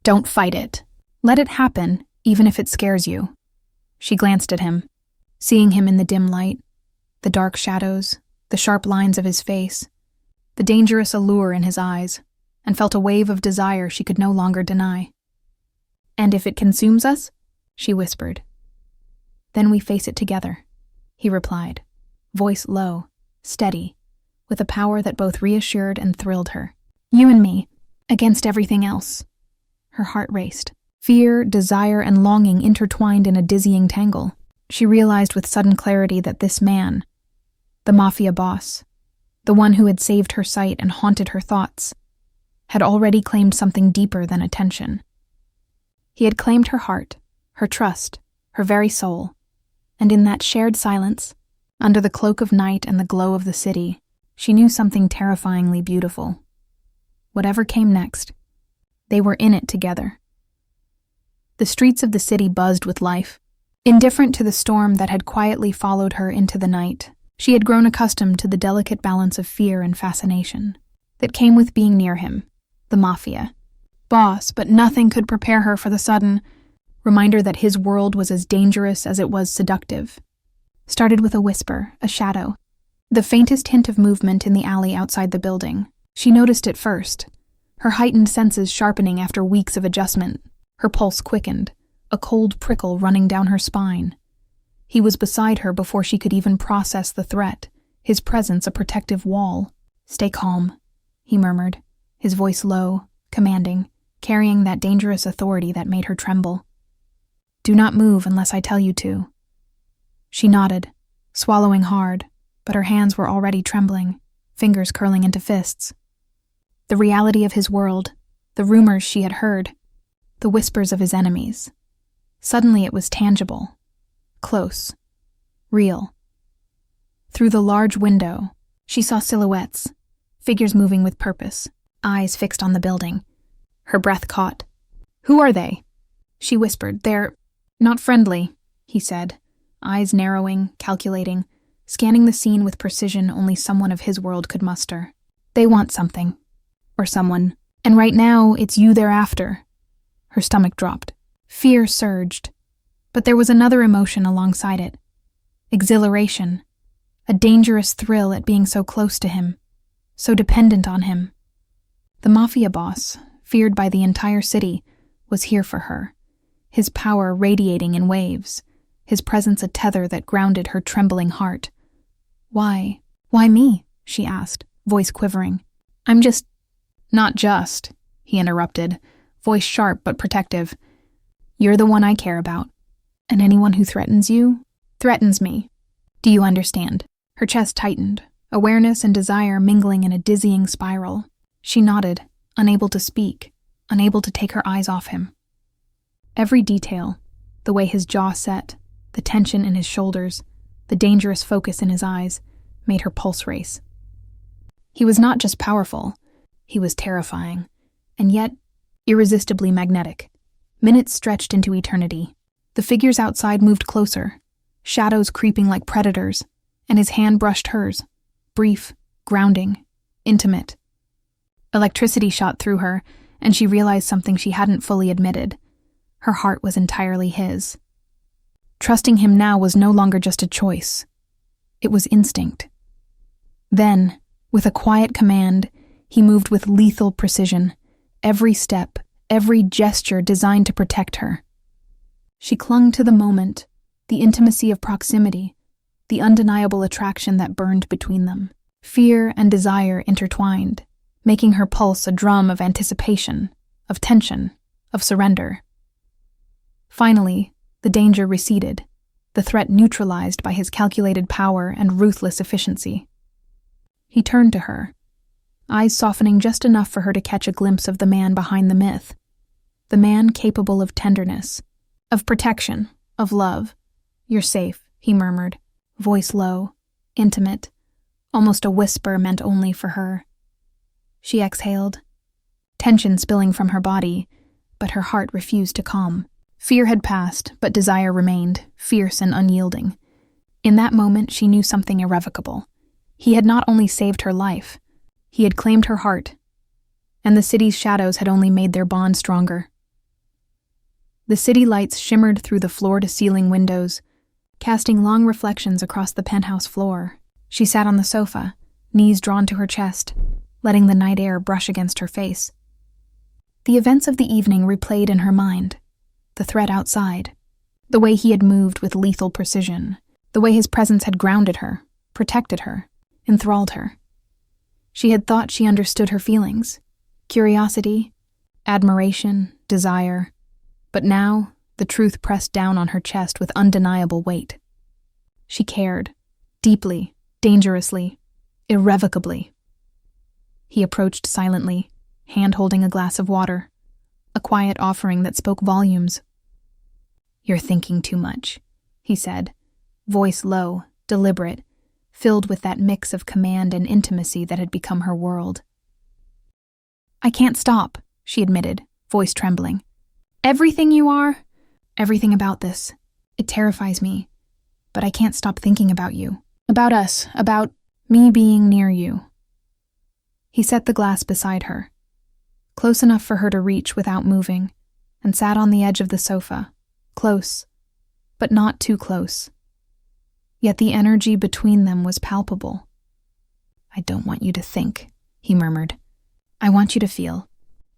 Don't fight it. Let it happen, even if it scares you." She glanced at him, seeing him in the dim light, the dark shadows, the sharp lines of his face, the dangerous allure in his eyes, and felt a wave of desire she could no longer deny. "And if it consumes us?" she whispered. "Then we face it together," he replied, voice low, steady, with a power that both reassured and thrilled her. "You and me, against everything else." Her heart raced. Fear, desire, and longing intertwined in a dizzying tangle. She realized with sudden clarity that this man, the Mafia boss, the one who had saved her sight and haunted her thoughts, had already claimed something deeper than attention. He had claimed her heart, her trust, her very soul, and in that shared silence, under the cloak of night and the glow of the city, she knew something terrifyingly beautiful. Whatever came next, they were in it together. The streets of the city buzzed with life. Indifferent to the storm that had quietly followed her into the night, she had grown accustomed to the delicate balance of fear and fascination that came with being near him, the Mafia boss, but nothing could prepare her for the sudden reminder that his world was as dangerous as it was seductive. Started with a whisper, a shadow, the faintest hint of movement in the alley outside the building. She noticed it first, her heightened senses sharpening after weeks of adjustment. Her pulse quickened, a cold prickle running down her spine. He was beside her before she could even process the threat, his presence a protective wall. "Stay calm," he murmured, his voice low, commanding, carrying that dangerous authority that made her tremble. "Do not move unless I tell you to." She nodded, swallowing hard, but her hands were already trembling, fingers curling into fists. The reality of his world, the rumors she had heard, the whispers of his enemies. Suddenly it was tangible, close, real. Through the large window, she saw silhouettes, figures moving with purpose, eyes fixed on the building. Her breath caught. "Who are they?" she whispered. "They're not friendly," he said, eyes narrowing, calculating, scanning the scene with precision only someone of his world could muster. "They want something, or someone, and right now it's you they're after." Her stomach dropped. Fear surged, but there was another emotion alongside it. Exhilaration, a dangerous thrill at being so close to him, so dependent on him. The Mafia boss, feared by the entire city, was here for her, his power radiating in waves, his presence a tether that grounded her trembling heart. Why me?" she asked, voice quivering. "I'm just—" "Not just," he interrupted, voice sharp but protective. "You're the one I care about, and anyone who threatens you, threatens me. Do you understand?" Her chest tightened, awareness and desire mingling in a dizzying spiral. She nodded, unable to speak, unable to take her eyes off him. Every detail, the way his jaw set, the tension in his shoulders, the dangerous focus in his eyes, made her pulse race. He was not just powerful, He was terrifying, and yet irresistibly magnetic. Minutes stretched into eternity. The figures outside moved closer, shadows creeping like predators, and his hand brushed hers, brief, grounding, intimate. Electricity shot through her, and she realized something she hadn't fully admitted. Her heart was entirely his. Trusting him now was no longer just a choice. It was instinct. Then, with a quiet command, he moved with lethal precision, every step, every gesture designed to protect her. She clung to the moment, the intimacy of proximity, the undeniable attraction that burned between them. Fear and desire intertwined, making her pulse a drum of anticipation, of tension, of surrender. Finally, the danger receded, the threat neutralized by his calculated power and ruthless efficiency. He turned to her, eyes softening just enough for her to catch a glimpse of the man behind the myth, the man capable of tenderness, of protection, of love. "You're safe," he murmured, voice low, intimate, almost a whisper meant only for her. She exhaled, tension spilling from her body, but her heart refused to calm. Fear had passed, but desire remained, fierce and unyielding. In that moment, she knew something irrevocable. He had not only saved her life, he had claimed her heart, and the city's shadows had only made their bond stronger. The city lights shimmered through the floor-to-ceiling windows, casting long reflections across the penthouse floor. She sat on the sofa, knees drawn to her chest, letting the night air brush against her face. The events of the evening replayed in her mind. The threat outside, the way he had moved with lethal precision, the way his presence had grounded her, protected her, enthralled her. She had thought she understood her feelings, curiosity, admiration, desire, but now the truth pressed down on her chest with undeniable weight. She cared, deeply, dangerously, irrevocably. He approached silently, hand holding a glass of water, a quiet offering that spoke volumes. "You're thinking too much," he said, voice low, deliberate, filled with that mix of command and intimacy that had become her world. "I can't stop," she admitted, voice trembling. "Everything you are, everything about this, it terrifies me, but I can't stop thinking about you, about us, about me being near you." He set the glass beside her, close enough for her to reach without moving, and sat on the edge of the sofa, close, but not too close. Yet the energy between them was palpable. "I don't want you to think," he murmured. "I want you to feel.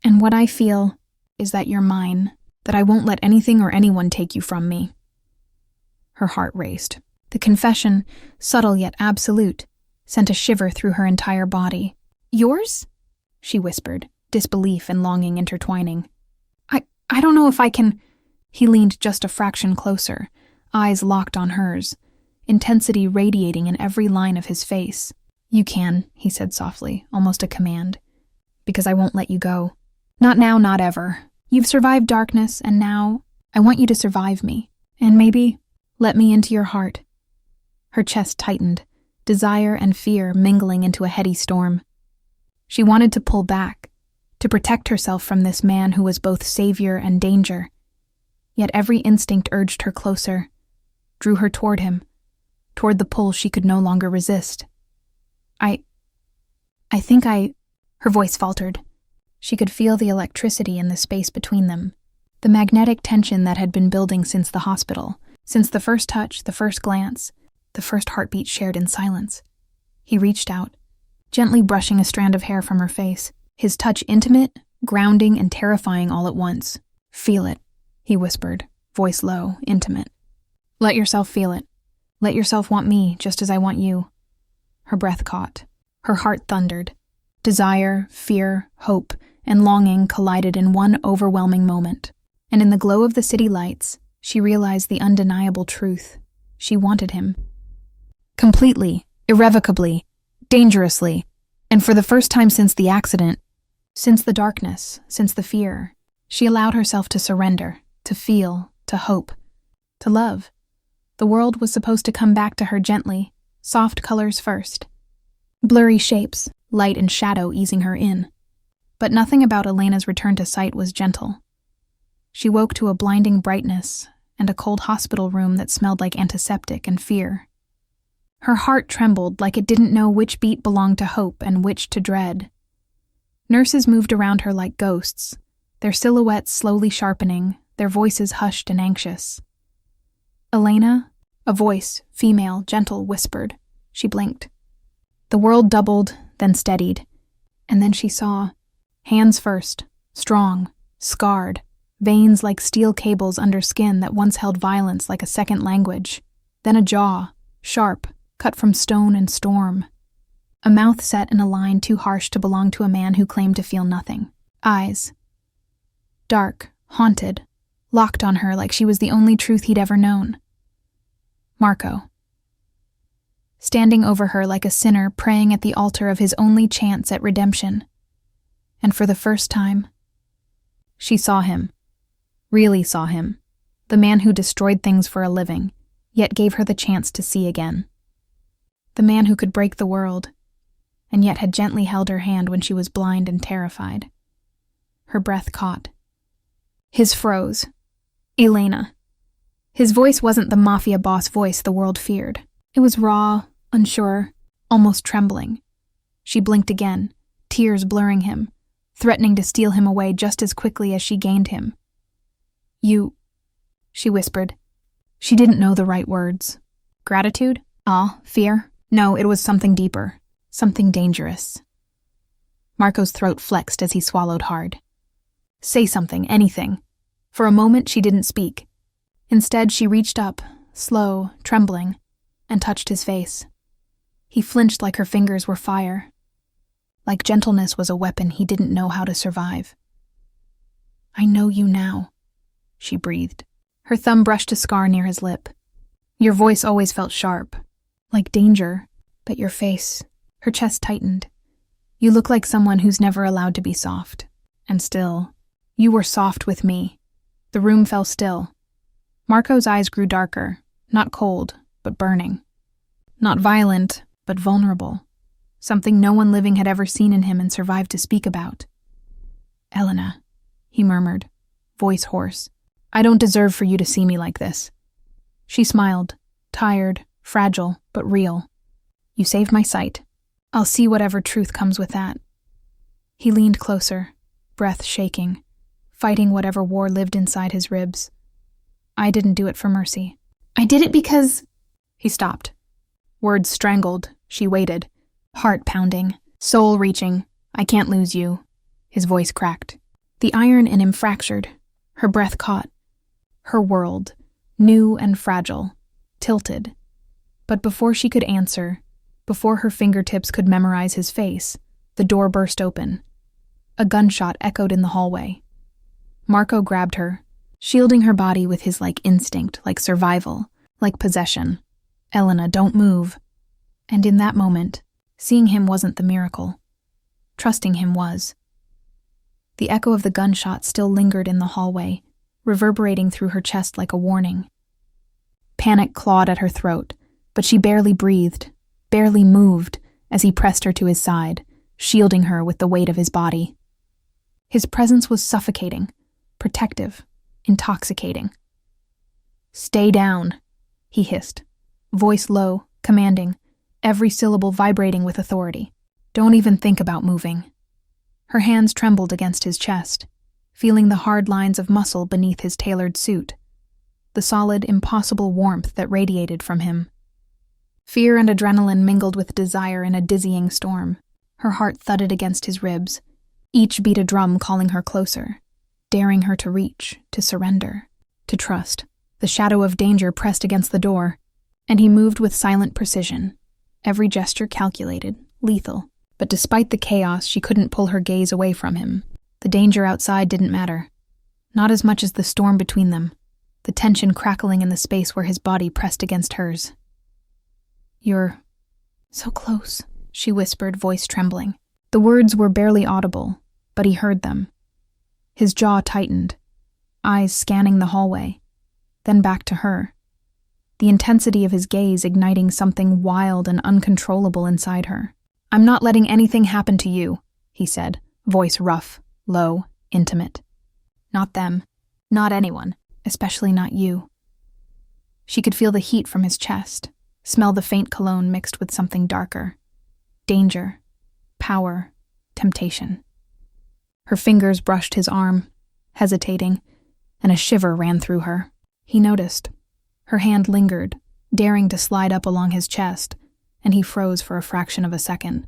And what I feel is that you're mine, that I won't let anything or anyone take you from me." Her heart raced. The confession, subtle yet absolute, sent a shiver through her entire body. "Yours?" she whispered, disbelief and longing intertwining. I don't know if I can." He leaned just a fraction closer, eyes locked on hers, intensity radiating in every line of his face. "You can," he said softly, almost a command, "because I won't let you go. Not now, not ever. You've survived darkness, and now I want you to survive me, and maybe let me into your heart." Her chest tightened, desire and fear mingling into a heady storm. She wanted to pull back, to protect herself from this man who was both savior and danger. Yet every instinct urged her closer, drew her toward him, toward the pull she could no longer resist. I think Her voice faltered. She could feel the electricity in the space between them, the magnetic tension that had been building since the hospital, since the first touch, the first glance, the first heartbeat shared in silence. He reached out, gently brushing a strand of hair from her face, his touch intimate, grounding, and terrifying all at once. "Feel it," he whispered, voice low, intimate. "Let yourself feel it. Let yourself want me just as I want you." Her breath caught. Her heart thundered. Desire, fear, hope, and longing collided in one overwhelming moment. And in the glow of the city lights, she realized the undeniable truth. She wanted him. Completely, irrevocably, dangerously, and for the first time since the accident, since the darkness, since the fear, she allowed herself to surrender, to feel, to hope, to love. The world was supposed to come back to her gently, soft colors first. Blurry shapes, light and shadow easing her in. But nothing about Elena's return to sight was gentle. She woke to a blinding brightness and a cold hospital room that smelled like antiseptic and fear. Her heart trembled like it didn't know which beat belonged to hope and which to dread. Nurses moved around her like ghosts, their silhouettes slowly sharpening, their voices hushed and anxious. "Elena?" A voice, female, gentle, whispered. She blinked. The world doubled, then steadied, and then she saw. Hands first, strong, scarred, veins like steel cables under skin that once held violence like a second language. Then a jaw, sharp, cut from stone and storm. A mouth set in a line too harsh to belong to a man who claimed to feel nothing. Eyes. Dark, haunted, locked on her like she was the only truth he'd ever known. Marco. Standing over her like a sinner praying at the altar of his only chance at redemption. And for the first time, she saw him. Really saw him. The man who destroyed things for a living, yet gave her the chance to see again. The man who could break the world, and yet had gently held her hand when she was blind and terrified. Her breath caught. His froze. Elena. His voice wasn't the Mafia boss voice the world feared. It was raw, unsure, almost trembling. She blinked again, tears blurring him, threatening to steal him away just as quickly as she gained him. "You," she whispered. She didn't know the right words. Gratitude? Awe? Fear? No, it was something deeper, something dangerous. Marco's throat flexed as he swallowed hard. Say something, anything. For a moment, she didn't speak. Instead, she reached up, slow, trembling, and touched his face. He flinched like her fingers were fire. Like gentleness was a weapon he didn't know how to survive. "I know you now," she breathed. Her thumb brushed a scar near his lip. "Your voice always felt sharp, like danger, but your face..." Her chest tightened. "You look like someone who's never allowed to be soft. And still, you were soft with me." The room fell still. Marco's eyes grew darker, not cold, but burning. Not violent, but vulnerable. Something no one living had ever seen in him and survived to speak about. "Elena," he murmured, voice hoarse. "I don't deserve for you to see me like this." She smiled, tired, fragile, but real. "You saved my sight. I'll see whatever truth comes with that." He leaned closer, breath shaking, fighting whatever war lived inside his ribs. "I didn't do it for mercy. I did it because..." He stopped. Words strangled. She waited, heart pounding, soul reaching. "I can't lose you." His voice cracked. The iron in him fractured. Her breath caught. Her world, new and fragile, tilted. But before she could answer, before her fingertips could memorize his face, the door burst open. A gunshot echoed in the hallway. Marco grabbed her, shielding her body with his instinct, like survival, like possession. "Elena, don't move." And in that moment, seeing him wasn't the miracle. Trusting him was. The echo of the gunshot still lingered in the hallway, reverberating through her chest like a warning. Panic clawed at her throat, but she barely breathed, barely moved, as he pressed her to his side, shielding her with the weight of his body. His presence was suffocating, protective, intoxicating. "Stay down," he hissed, voice low, commanding, every syllable vibrating with authority. "Don't even think about moving." Her hands trembled against his chest, feeling the hard lines of muscle beneath his tailored suit, the solid, impossible warmth that radiated from him. Fear and adrenaline mingled with desire in a dizzying storm. Her heart thudded against his ribs, each beat a drum calling her closer, daring her to reach, to surrender, to trust. The shadow of danger pressed against the door, and he moved with silent precision, every gesture calculated, lethal. But despite the chaos, she couldn't pull her gaze away from him. The danger outside didn't matter. Not as much as the storm between them, the tension crackling in the space where his body pressed against hers. "You're so close," she whispered, voice trembling. The words were barely audible, but he heard them. His jaw tightened, eyes scanning the hallway, then back to her. The intensity of his gaze igniting something wild and uncontrollable inside her. "I'm not letting anything happen to you," he said, voice rough, low, intimate. Not them. Not anyone, especially not you. She could feel the heat from his chest, smell the faint cologne mixed with something darker. Danger, power, temptation. Her fingers brushed his arm, hesitating, and a shiver ran through her. He noticed. Her hand lingered, daring to slide up along his chest, and he froze for a fraction of a second.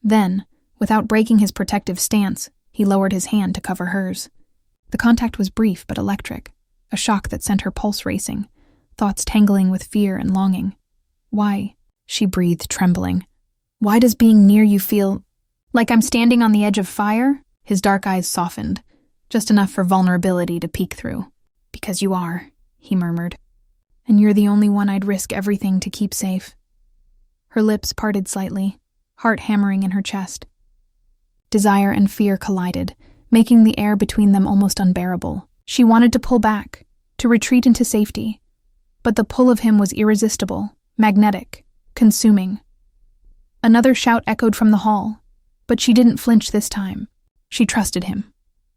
Then, without breaking his protective stance, he lowered his hand to cover hers. The contact was brief but electric, a shock that sent her pulse racing, thoughts tangling with fear and longing. Why? She breathed, trembling. Why does being near you feel like I'm standing on the edge of fire? His dark eyes softened, just enough for vulnerability to peek through. Because you are, he murmured. And you're the only one I'd risk everything to keep safe. Her lips parted slightly, heart hammering in her chest. Desire and fear collided, making the air between them almost unbearable. She wanted to pull back, to retreat into safety, but the pull of him was irresistible, magnetic, consuming. Another shout echoed from the hall, but she didn't flinch this time. She trusted him,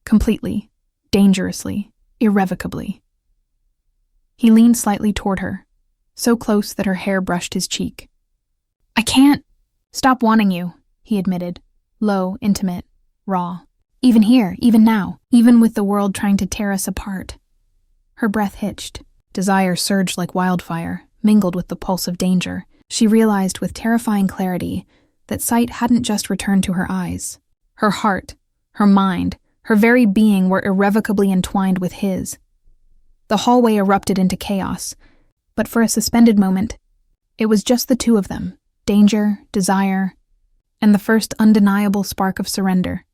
completely, dangerously, irrevocably. He leaned slightly toward her, so close that her hair brushed his cheek. I can't stop wanting you, he admitted, low, intimate, raw. Even here, even now, even with the world trying to tear us apart. Her breath hitched. Desire surged like wildfire, mingled with the pulse of danger. She realized with terrifying clarity that sight hadn't just returned to her eyes. Her heart, her mind, her very being were irrevocably entwined with his. The hallway erupted into chaos, but for a suspended moment, it was just the two of them, danger, desire, and the first undeniable spark of surrender.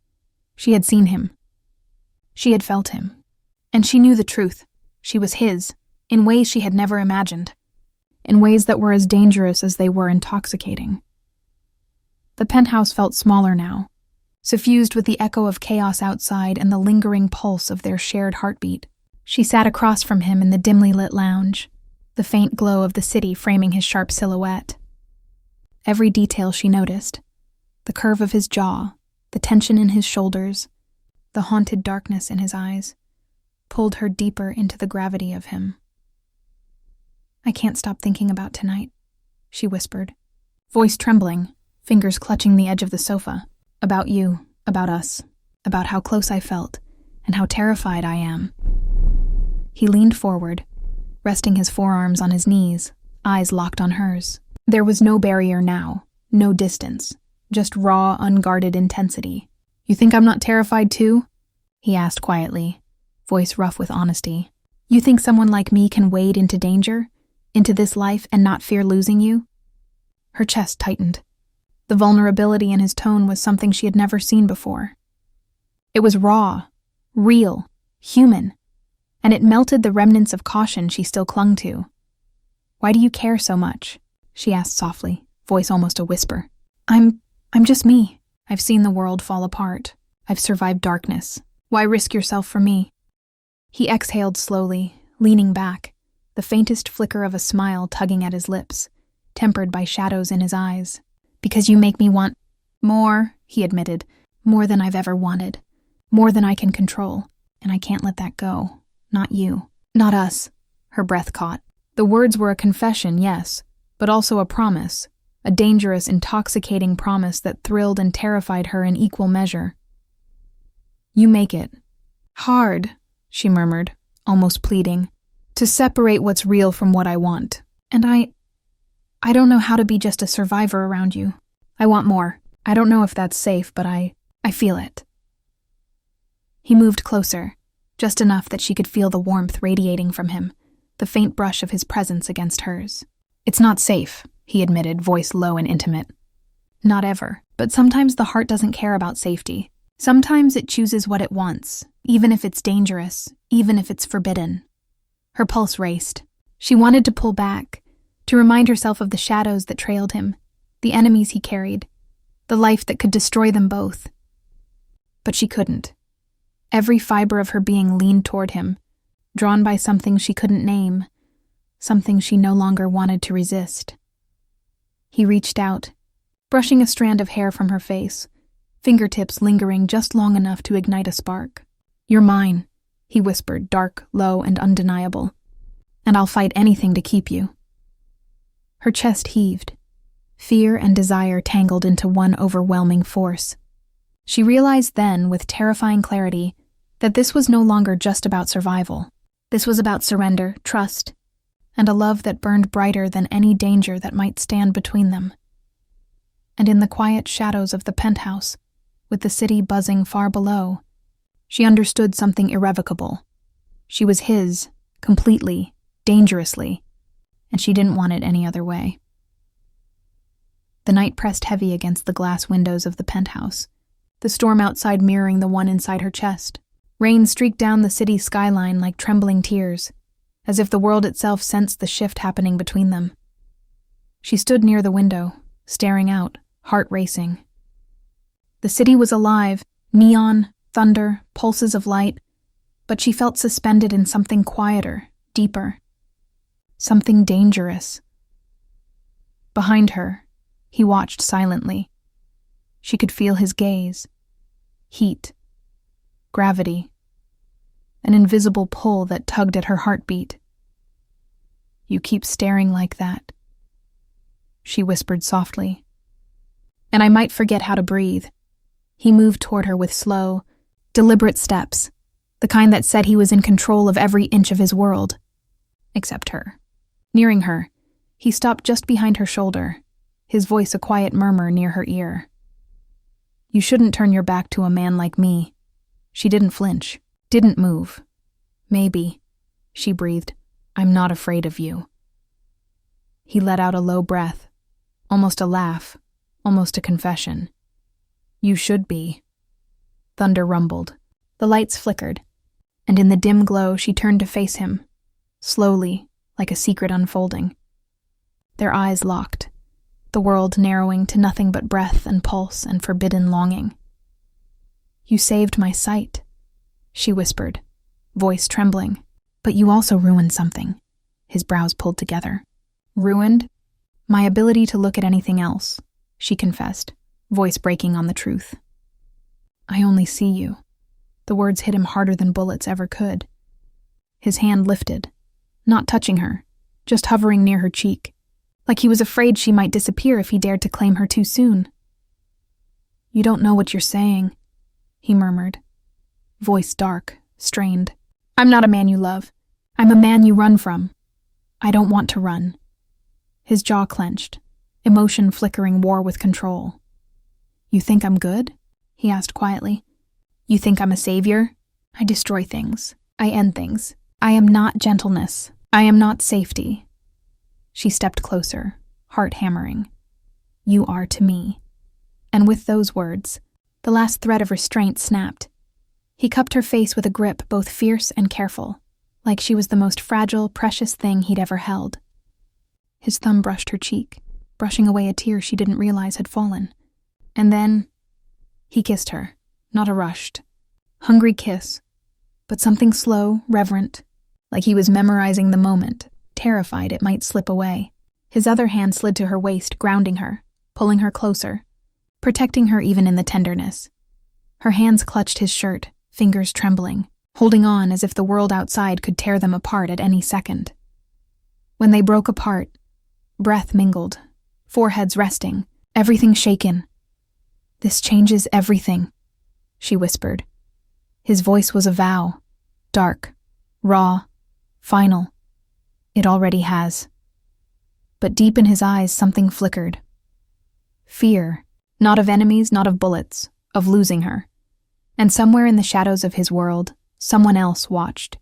She had seen him. She had felt him. And she knew the truth. She was his, in ways she had never imagined, in ways that were as dangerous as they were intoxicating. The penthouse felt smaller now, suffused with the echo of chaos outside and the lingering pulse of their shared heartbeat. She sat across from him in the dimly lit lounge, the faint glow of the city framing his sharp silhouette. Every detail she noticed, the curve of his jaw, the tension in his shoulders, the haunted darkness in his eyes, pulled her deeper into the gravity of him. I can't stop thinking about tonight, she whispered, voice trembling, fingers clutching the edge of the sofa. About you, about us, about how close I felt, and how terrified I am. He leaned forward, resting his forearms on his knees, eyes locked on hers. There was no barrier now, no distance, just raw, unguarded intensity. You think I'm not terrified too? He asked quietly, voice rough with honesty. You think someone like me can wade into danger, into this life, and not fear losing you? Her chest tightened. The vulnerability in his tone was something she had never seen before. It was raw, real, human, and it melted the remnants of caution she still clung to. Why do you care so much? She asked softly, voice almost a whisper. I'm just me. I've seen the world fall apart. I've survived darkness. Why risk yourself for me? He exhaled slowly, leaning back, the faintest flicker of a smile tugging at his lips, tempered by shadows in his eyes. Because you make me want more, he admitted, more than I've ever wanted, more than I can control, and I can't let that go. Not you. Not us. Her breath caught. The words were a confession, yes, but also a promise. A dangerous, intoxicating promise that thrilled and terrified her in equal measure. You make it hard, she murmured, almost pleading, to separate what's real from what I want. And I don't know how to be just a survivor around you. I want more. I don't know if that's safe, but I feel it. He moved closer, just enough that she could feel the warmth radiating from him, the faint brush of his presence against hers. It's not safe, he admitted, voice low and intimate. Not ever, but sometimes the heart doesn't care about safety. Sometimes it chooses what it wants, even if it's dangerous, even if it's forbidden. Her pulse raced. She wanted to pull back, to remind herself of the shadows that trailed him, the enemies he carried, the life that could destroy them both. But she couldn't. Every fiber of her being leaned toward him, drawn by something she couldn't name, something she no longer wanted to resist. He reached out, brushing a strand of hair from her face, fingertips lingering just long enough to ignite a spark. "You're mine," he whispered, dark, low, and undeniable. "And I'll fight anything to keep you." Her chest heaved. Fear and desire tangled into one overwhelming force. She realized then, with terrifying clarity, that this was no longer just about survival. This was about surrender, trust, and a love that burned brighter than any danger that might stand between them. And in the quiet shadows of the penthouse, with the city buzzing far below, she understood something irrevocable. She was his, completely, dangerously, and she didn't want it any other way. The night pressed heavy against the glass windows of the penthouse, the storm outside mirroring the one inside her chest. Rain streaked down the city skyline like trembling tears, as if the world itself sensed the shift happening between them. She stood near the window, staring out, heart racing. The city was alive, neon, thunder, pulses of light, but she felt suspended in something quieter, deeper. Something dangerous. Behind her, he watched silently. She could feel his gaze. Heat. Gravity. An invisible pull that tugged at her heartbeat. "You keep staring like that," she whispered softly. "And I might forget how to breathe." He moved toward her with slow, deliberate steps, the kind that said he was in control of every inch of his world. Except her. Nearing her, he stopped just behind her shoulder, his voice a quiet murmur near her ear. "You shouldn't turn your back to a man like me." She didn't flinch, didn't move. "Maybe," she breathed, "I'm not afraid of you." He let out a low breath, almost a laugh, almost a confession. "You should be." Thunder rumbled. The lights flickered, and in the dim glow she turned to face him, slowly, like a secret unfolding. Their eyes locked, the world narrowing to nothing but breath and pulse and forbidden longing. "You saved my sight," she whispered, voice trembling. "But you also ruined something." His brows pulled together. "Ruined?" "My ability to look at anything else," she confessed, voice breaking on the truth. "I only see you." The words hit him harder than bullets ever could. His hand lifted, not touching her, just hovering near her cheek, like he was afraid she might disappear if he dared to claim her too soon. "You don't know what you're saying," he murmured, voice dark, strained. "I'm not a man you love. I'm a man you run from. I don't want to run." His jaw clenched, emotion flickering war with control. "You think I'm good?" he asked quietly. "You think I'm a savior? I destroy things. I end things. I am not gentleness. I am not safety." She stepped closer, heart hammering. "You are to me." And with those words, the last thread of restraint snapped. He cupped her face with a grip both fierce and careful, like she was the most fragile, precious thing he'd ever held. His thumb brushed her cheek, brushing away a tear she didn't realize had fallen. And then he kissed her, not a rushed, hungry kiss, but something slow, reverent, like he was memorizing the moment, terrified it might slip away. His other hand slid to her waist, grounding her, pulling her closer, protecting her even in the tenderness. Her hands clutched his shirt, fingers trembling, holding on as if the world outside could tear them apart at any second. When they broke apart, breath mingled, foreheads resting, everything shaken. "This changes everything," she whispered. His voice was a vow, dark, raw, final. "It already has." But deep in his eyes something flickered. Fear, not of enemies, not of bullets, of losing her. And somewhere in the shadows of his world, someone else watched,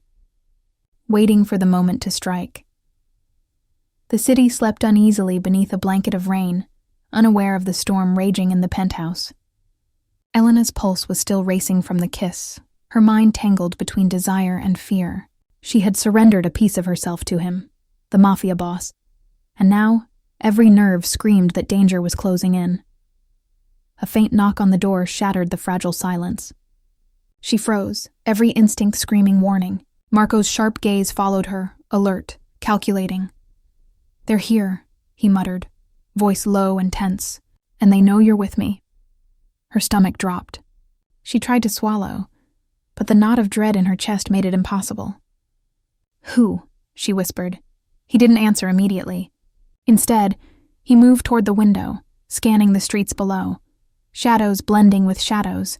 waiting for the moment to strike. The city slept uneasily beneath a blanket of rain, unaware of the storm raging in the penthouse. Elena's pulse was still racing from the kiss, her mind tangled between desire and fear. She had surrendered a piece of herself to him, the Mafia boss, and now every nerve screamed that danger was closing in. A faint knock on the door shattered the fragile silence. She froze, every instinct screaming warning. Marco's sharp gaze followed her, alert, calculating. "They're here," he muttered, voice low and tense, "and they know you're with me." Her stomach dropped. She tried to swallow, but the knot of dread in her chest made it impossible. "Who?" she whispered. He didn't answer immediately. Instead, he moved toward the window, scanning the streets below, shadows blending with shadows,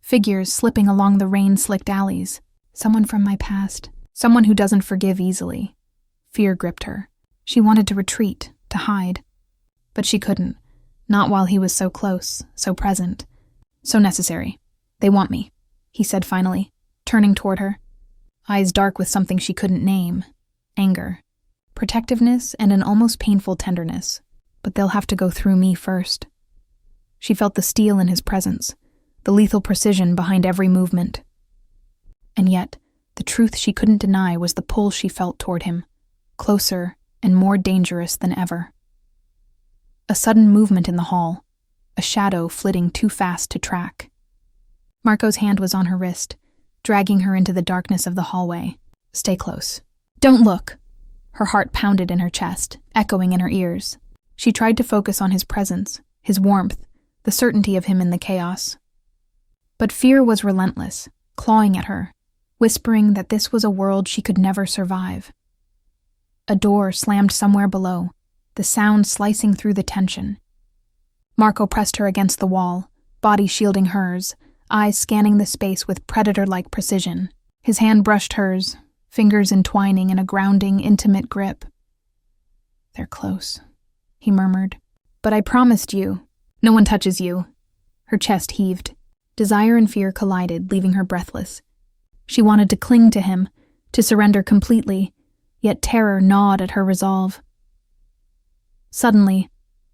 figures slipping along the rain-slicked alleys. Someone from my past, someone who doesn't forgive easily. Fear gripped her. She wanted to retreat, to hide. But she couldn't, not while he was so close, so present, so necessary. "They want me," he said finally, turning toward her, eyes dark with something she couldn't name, anger, protectiveness, and an almost painful tenderness. "But they'll have to go through me first." She felt the steel in his presence, the lethal precision behind every movement. And yet, the truth she couldn't deny was the pull she felt toward him, closer and more dangerous than ever. A sudden movement in the hall, a shadow flitting too fast to track. Marco's hand was on her wrist, dragging her into the darkness of the hallway. "Stay close. Don't look." Her heart pounded in her chest, echoing in her ears. She tried to focus on his presence, his warmth, the certainty of him in the chaos. But fear was relentless, clawing at her, whispering that this was a world she could never survive. A door slammed somewhere below, the sound slicing through the tension. Marco pressed her against the wall, body shielding hers, eyes scanning the space with predator-like precision. His hand brushed hers, fingers entwining in a grounding, intimate grip. "They're close," he murmured. "But I promised you, no one touches you." Her chest heaved. Desire and fear collided, leaving her breathless. She wanted to cling to him, to surrender completely, yet terror gnawed at her resolve. Suddenly,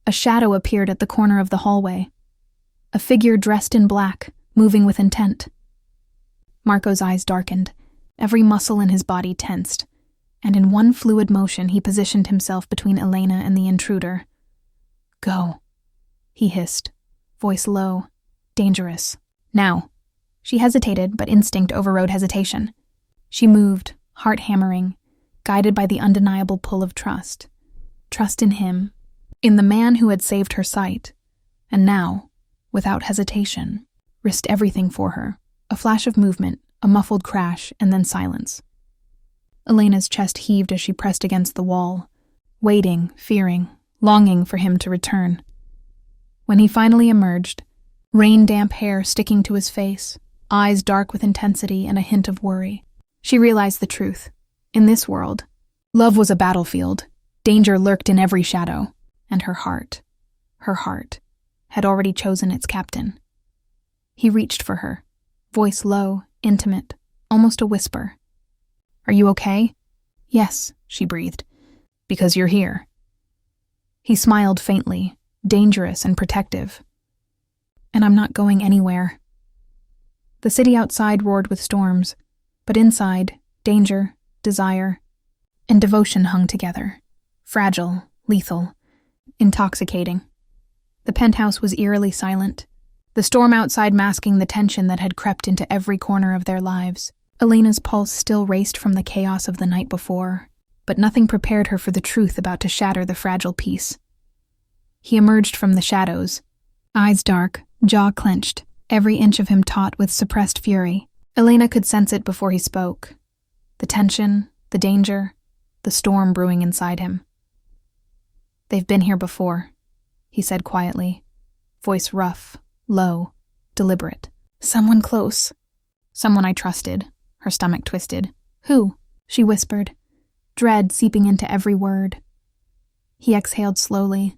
a shadow appeared at the corner of the hallway. A figure dressed in black, moving with intent. Marco's eyes darkened, every muscle in his body tensed, and in one fluid motion he positioned himself between Elena and the intruder. "Go," he hissed, voice low, dangerous. "Now." She hesitated, but instinct overrode hesitation. She moved, heart hammering, guided by the undeniable pull of trust. Trust in him, in the man who had saved her sight, and now, without hesitation, risked everything for her. A flash of movement, a muffled crash, and then silence. Elena's chest heaved as she pressed against the wall, waiting, fearing, longing for him to return. When he finally emerged, rain-damp hair sticking to his face, eyes dark with intensity and a hint of worry, she realized the truth. In this world, love was a battlefield. Danger lurked in every shadow, and her heart, had already chosen its captain. He reached for her, voice low, intimate, almost a whisper. "Are you okay?" "Yes," she breathed. "Because you're here." He smiled faintly, dangerous and protective. "And I'm not going anywhere." The city outside roared with storms, but inside, danger, desire, and devotion hung together. Fragile, lethal, intoxicating. The penthouse was eerily silent, the storm outside masking the tension that had crept into every corner of their lives. Elena's pulse still raced from the chaos of the night before, but nothing prepared her for the truth about to shatter the fragile peace. He emerged from the shadows, eyes dark, jaw clenched, every inch of him taut with suppressed fury. Elena could sense it before he spoke. The tension, the danger, the storm brewing inside him. "They've been here before," he said quietly, voice rough, low, deliberate. "Someone close." "Someone I trusted." Her stomach twisted. "Who?" she whispered, dread seeping into every word. He exhaled slowly,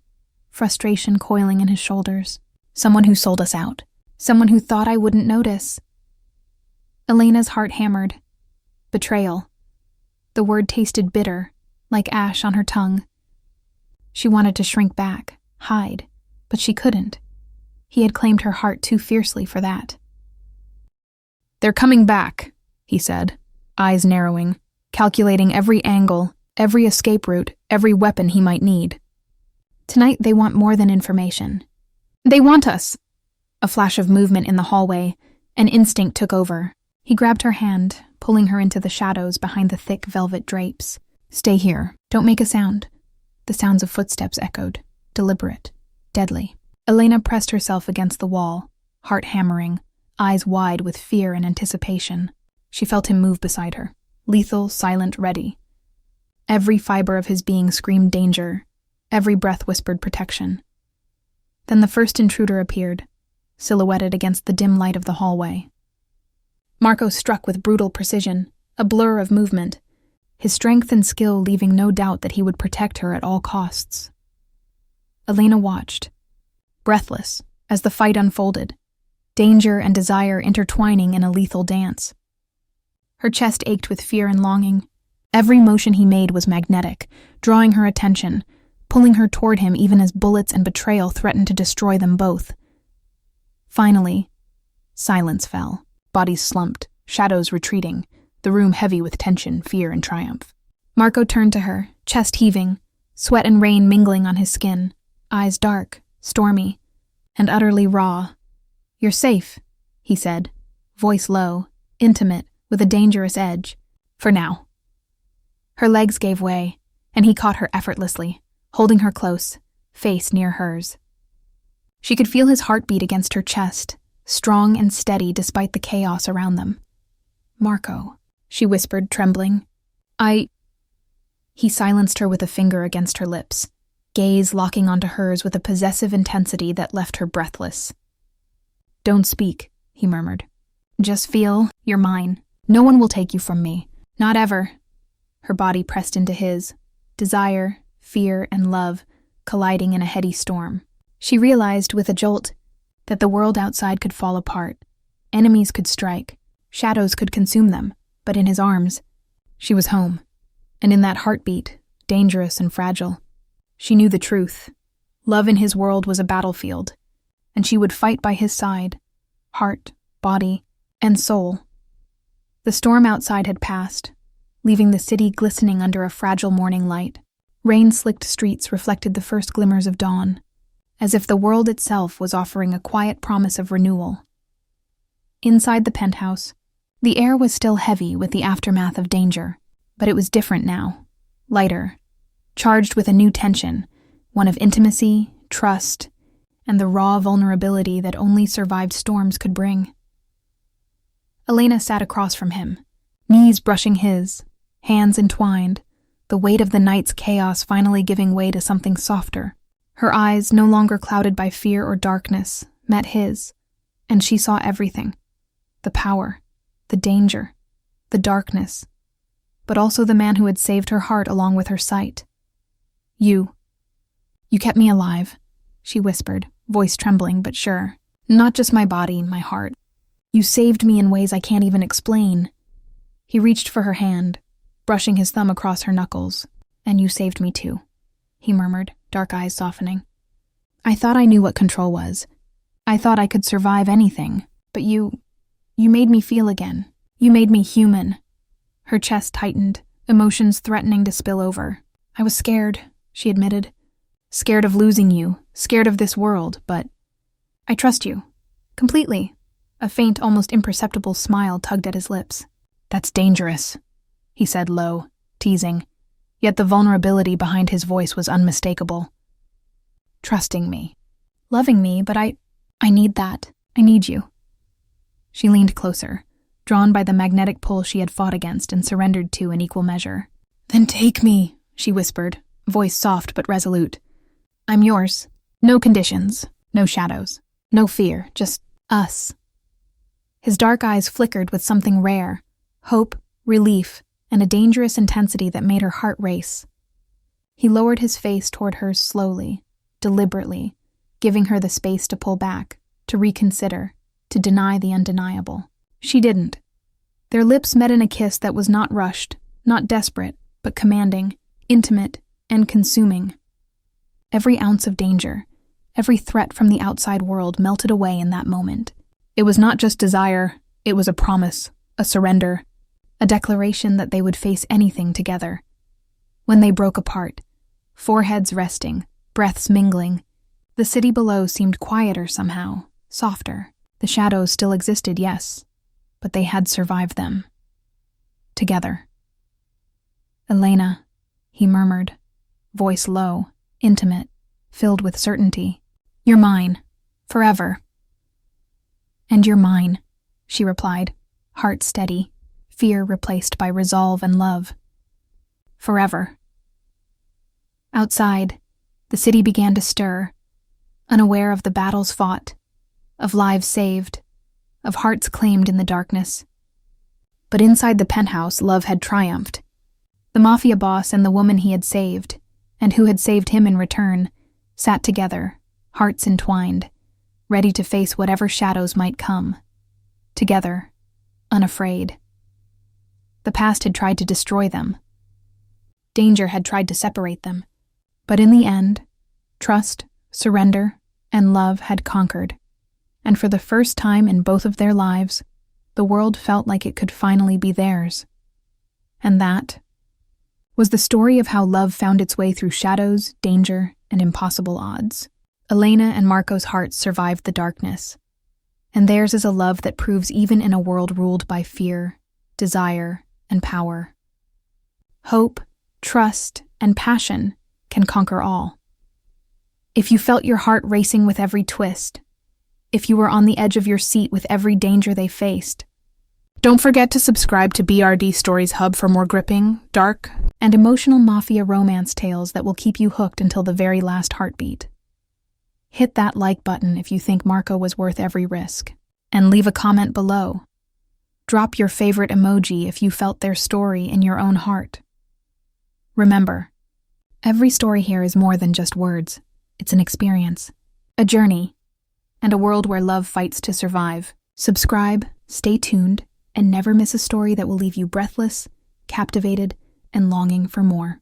frustration coiling in his shoulders. "Someone who sold us out. Someone who thought I wouldn't notice." Elena's heart hammered. Betrayal. The word tasted bitter, like ash on her tongue. She wanted to shrink back, hide, but she couldn't. He had claimed her heart too fiercely for that. "They're coming back," he said, eyes narrowing, calculating every angle, every escape route, every weapon he might need. "Tonight they want more than information. They want us!" A flash of movement in the hallway, an instinct took over. He grabbed her hand, pulling her into the shadows behind the thick velvet drapes. "Stay here. Don't make a sound." The sounds of footsteps echoed, deliberate, deadly. Elena pressed herself against the wall, heart hammering, eyes wide with fear and anticipation. She felt him move beside her, lethal, silent, ready. Every fiber of his being screamed danger, every breath whispered protection. Then the first intruder appeared, silhouetted against the dim light of the hallway. Marco struck with brutal precision, a blur of movement, his strength and skill leaving no doubt that he would protect her at all costs. Elena watched, breathless, as the fight unfolded, danger and desire intertwining in a lethal dance. Her chest ached with fear and longing. Every motion he made was magnetic, drawing her attention, pulling her toward him even as bullets and betrayal threatened to destroy them both. Finally, silence fell. Bodies slumped, shadows retreating, the room heavy with tension, fear, and triumph. Marco turned to her, chest heaving, sweat and rain mingling on his skin, eyes dark, stormy, and utterly raw. "You're safe," he said, voice low, intimate, with a dangerous edge. "For now." Her legs gave way, and he caught her effortlessly, holding her close, face near hers. She could feel his heartbeat against her chest, strong and steady despite the chaos around them. "Marco," she whispered, trembling. He silenced her with a finger against her lips, gaze locking onto hers with a possessive intensity that left her breathless. "Don't speak," he murmured. "Just feel, you're mine. No one will take you from me. Not ever." Her body pressed into his, desire, fear, and love colliding in a heady storm. She realized with a jolt that the world outside could fall apart, enemies could strike, shadows could consume them, but in his arms, she was home. And in that heartbeat, dangerous and fragile, she knew the truth. Love in his world was a battlefield, and she would fight by his side, heart, body, and soul. The storm outside had passed, leaving the city glistening under a fragile morning light. Rain-slicked streets reflected the first glimmers of dawn, as if the world itself was offering a quiet promise of renewal. Inside the penthouse, the air was still heavy with the aftermath of danger, but it was different now, lighter, charged with a new tension, one of intimacy, trust, and the raw vulnerability that only survived storms could bring. Elena sat across from him, knees brushing his, hands entwined, the weight of the night's chaos finally giving way to something softer. Her eyes, no longer clouded by fear or darkness, met his, and she saw everything. The power, the danger, the darkness, but also the man who had saved her heart along with her sight. You kept me alive," she whispered, voice trembling but sure. "Not just my body, my heart. You saved me in ways I can't even explain." He reached for her hand, brushing his thumb across her knuckles. "And you saved me too," he murmured, dark eyes softening. "I thought I knew what control was. I thought I could survive anything, but you made me feel again. You made me human." Her chest tightened, emotions threatening to spill over. "I was scared," she admitted. "Scared of losing you, scared of this world, but I trust you. Completely." A faint, almost imperceptible smile tugged at his lips. "That's dangerous," he said low, teasing, yet the vulnerability behind his voice was unmistakable. "Trusting me. Loving me, but I need that. I need you." She leaned closer, drawn by the magnetic pull she had fought against and surrendered to in equal measure. "Then take me," she whispered, voice soft but resolute. "I'm yours. No conditions, no shadows, no fear, just us." His dark eyes flickered with something rare, hope, relief, and a dangerous intensity that made her heart race. He lowered his face toward hers slowly, deliberately, giving her the space to pull back, to reconsider, to deny the undeniable. She didn't. Their lips met in a kiss that was not rushed, not desperate, but commanding, intimate, and consuming. Every ounce of danger, every threat from the outside world melted away in that moment. It was not just desire, it was a promise, a surrender, a declaration that they would face anything together. When they broke apart, foreheads resting, breaths mingling, the city below seemed quieter somehow, softer. The shadows still existed, yes, but they had survived them. Together. "Elena," he murmured, voice low, intimate, filled with certainty. "You're mine, forever." "And you're mine," she replied, heart steady, fear replaced by resolve and love. "Forever." Outside, the city began to stir, unaware of the battles fought, of lives saved, of hearts claimed in the darkness. But inside the penthouse, love had triumphed. The Mafia boss and the woman he had saved, and who had saved him in return, sat together, hearts entwined, ready to face whatever shadows might come. Together, unafraid. The past had tried to destroy them. Danger had tried to separate them. But in the end, trust, surrender, and love had conquered. And for the first time in both of their lives, the world felt like it could finally be theirs. And that was the story of how love found its way through shadows, danger, and impossible odds. Elena and Marco's hearts survived the darkness, and theirs is a love that proves even in a world ruled by fear, desire, and power. Hope, trust, and passion can conquer all. If you felt your heart racing with every twist, if you were on the edge of your seat with every danger they faced, don't forget to subscribe to BRD Stories Hub for more gripping, dark, and emotional mafia romance tales that will keep you hooked until the very last heartbeat. Hit that like button if you think Marco was worth every risk, and leave a comment below. Drop your favorite emoji if you felt their story in your own heart. Remember, every story here is more than just words. It's an experience, a journey, and a world where love fights to survive. Subscribe, stay tuned, and never miss a story that will leave you breathless, captivated, and longing for more.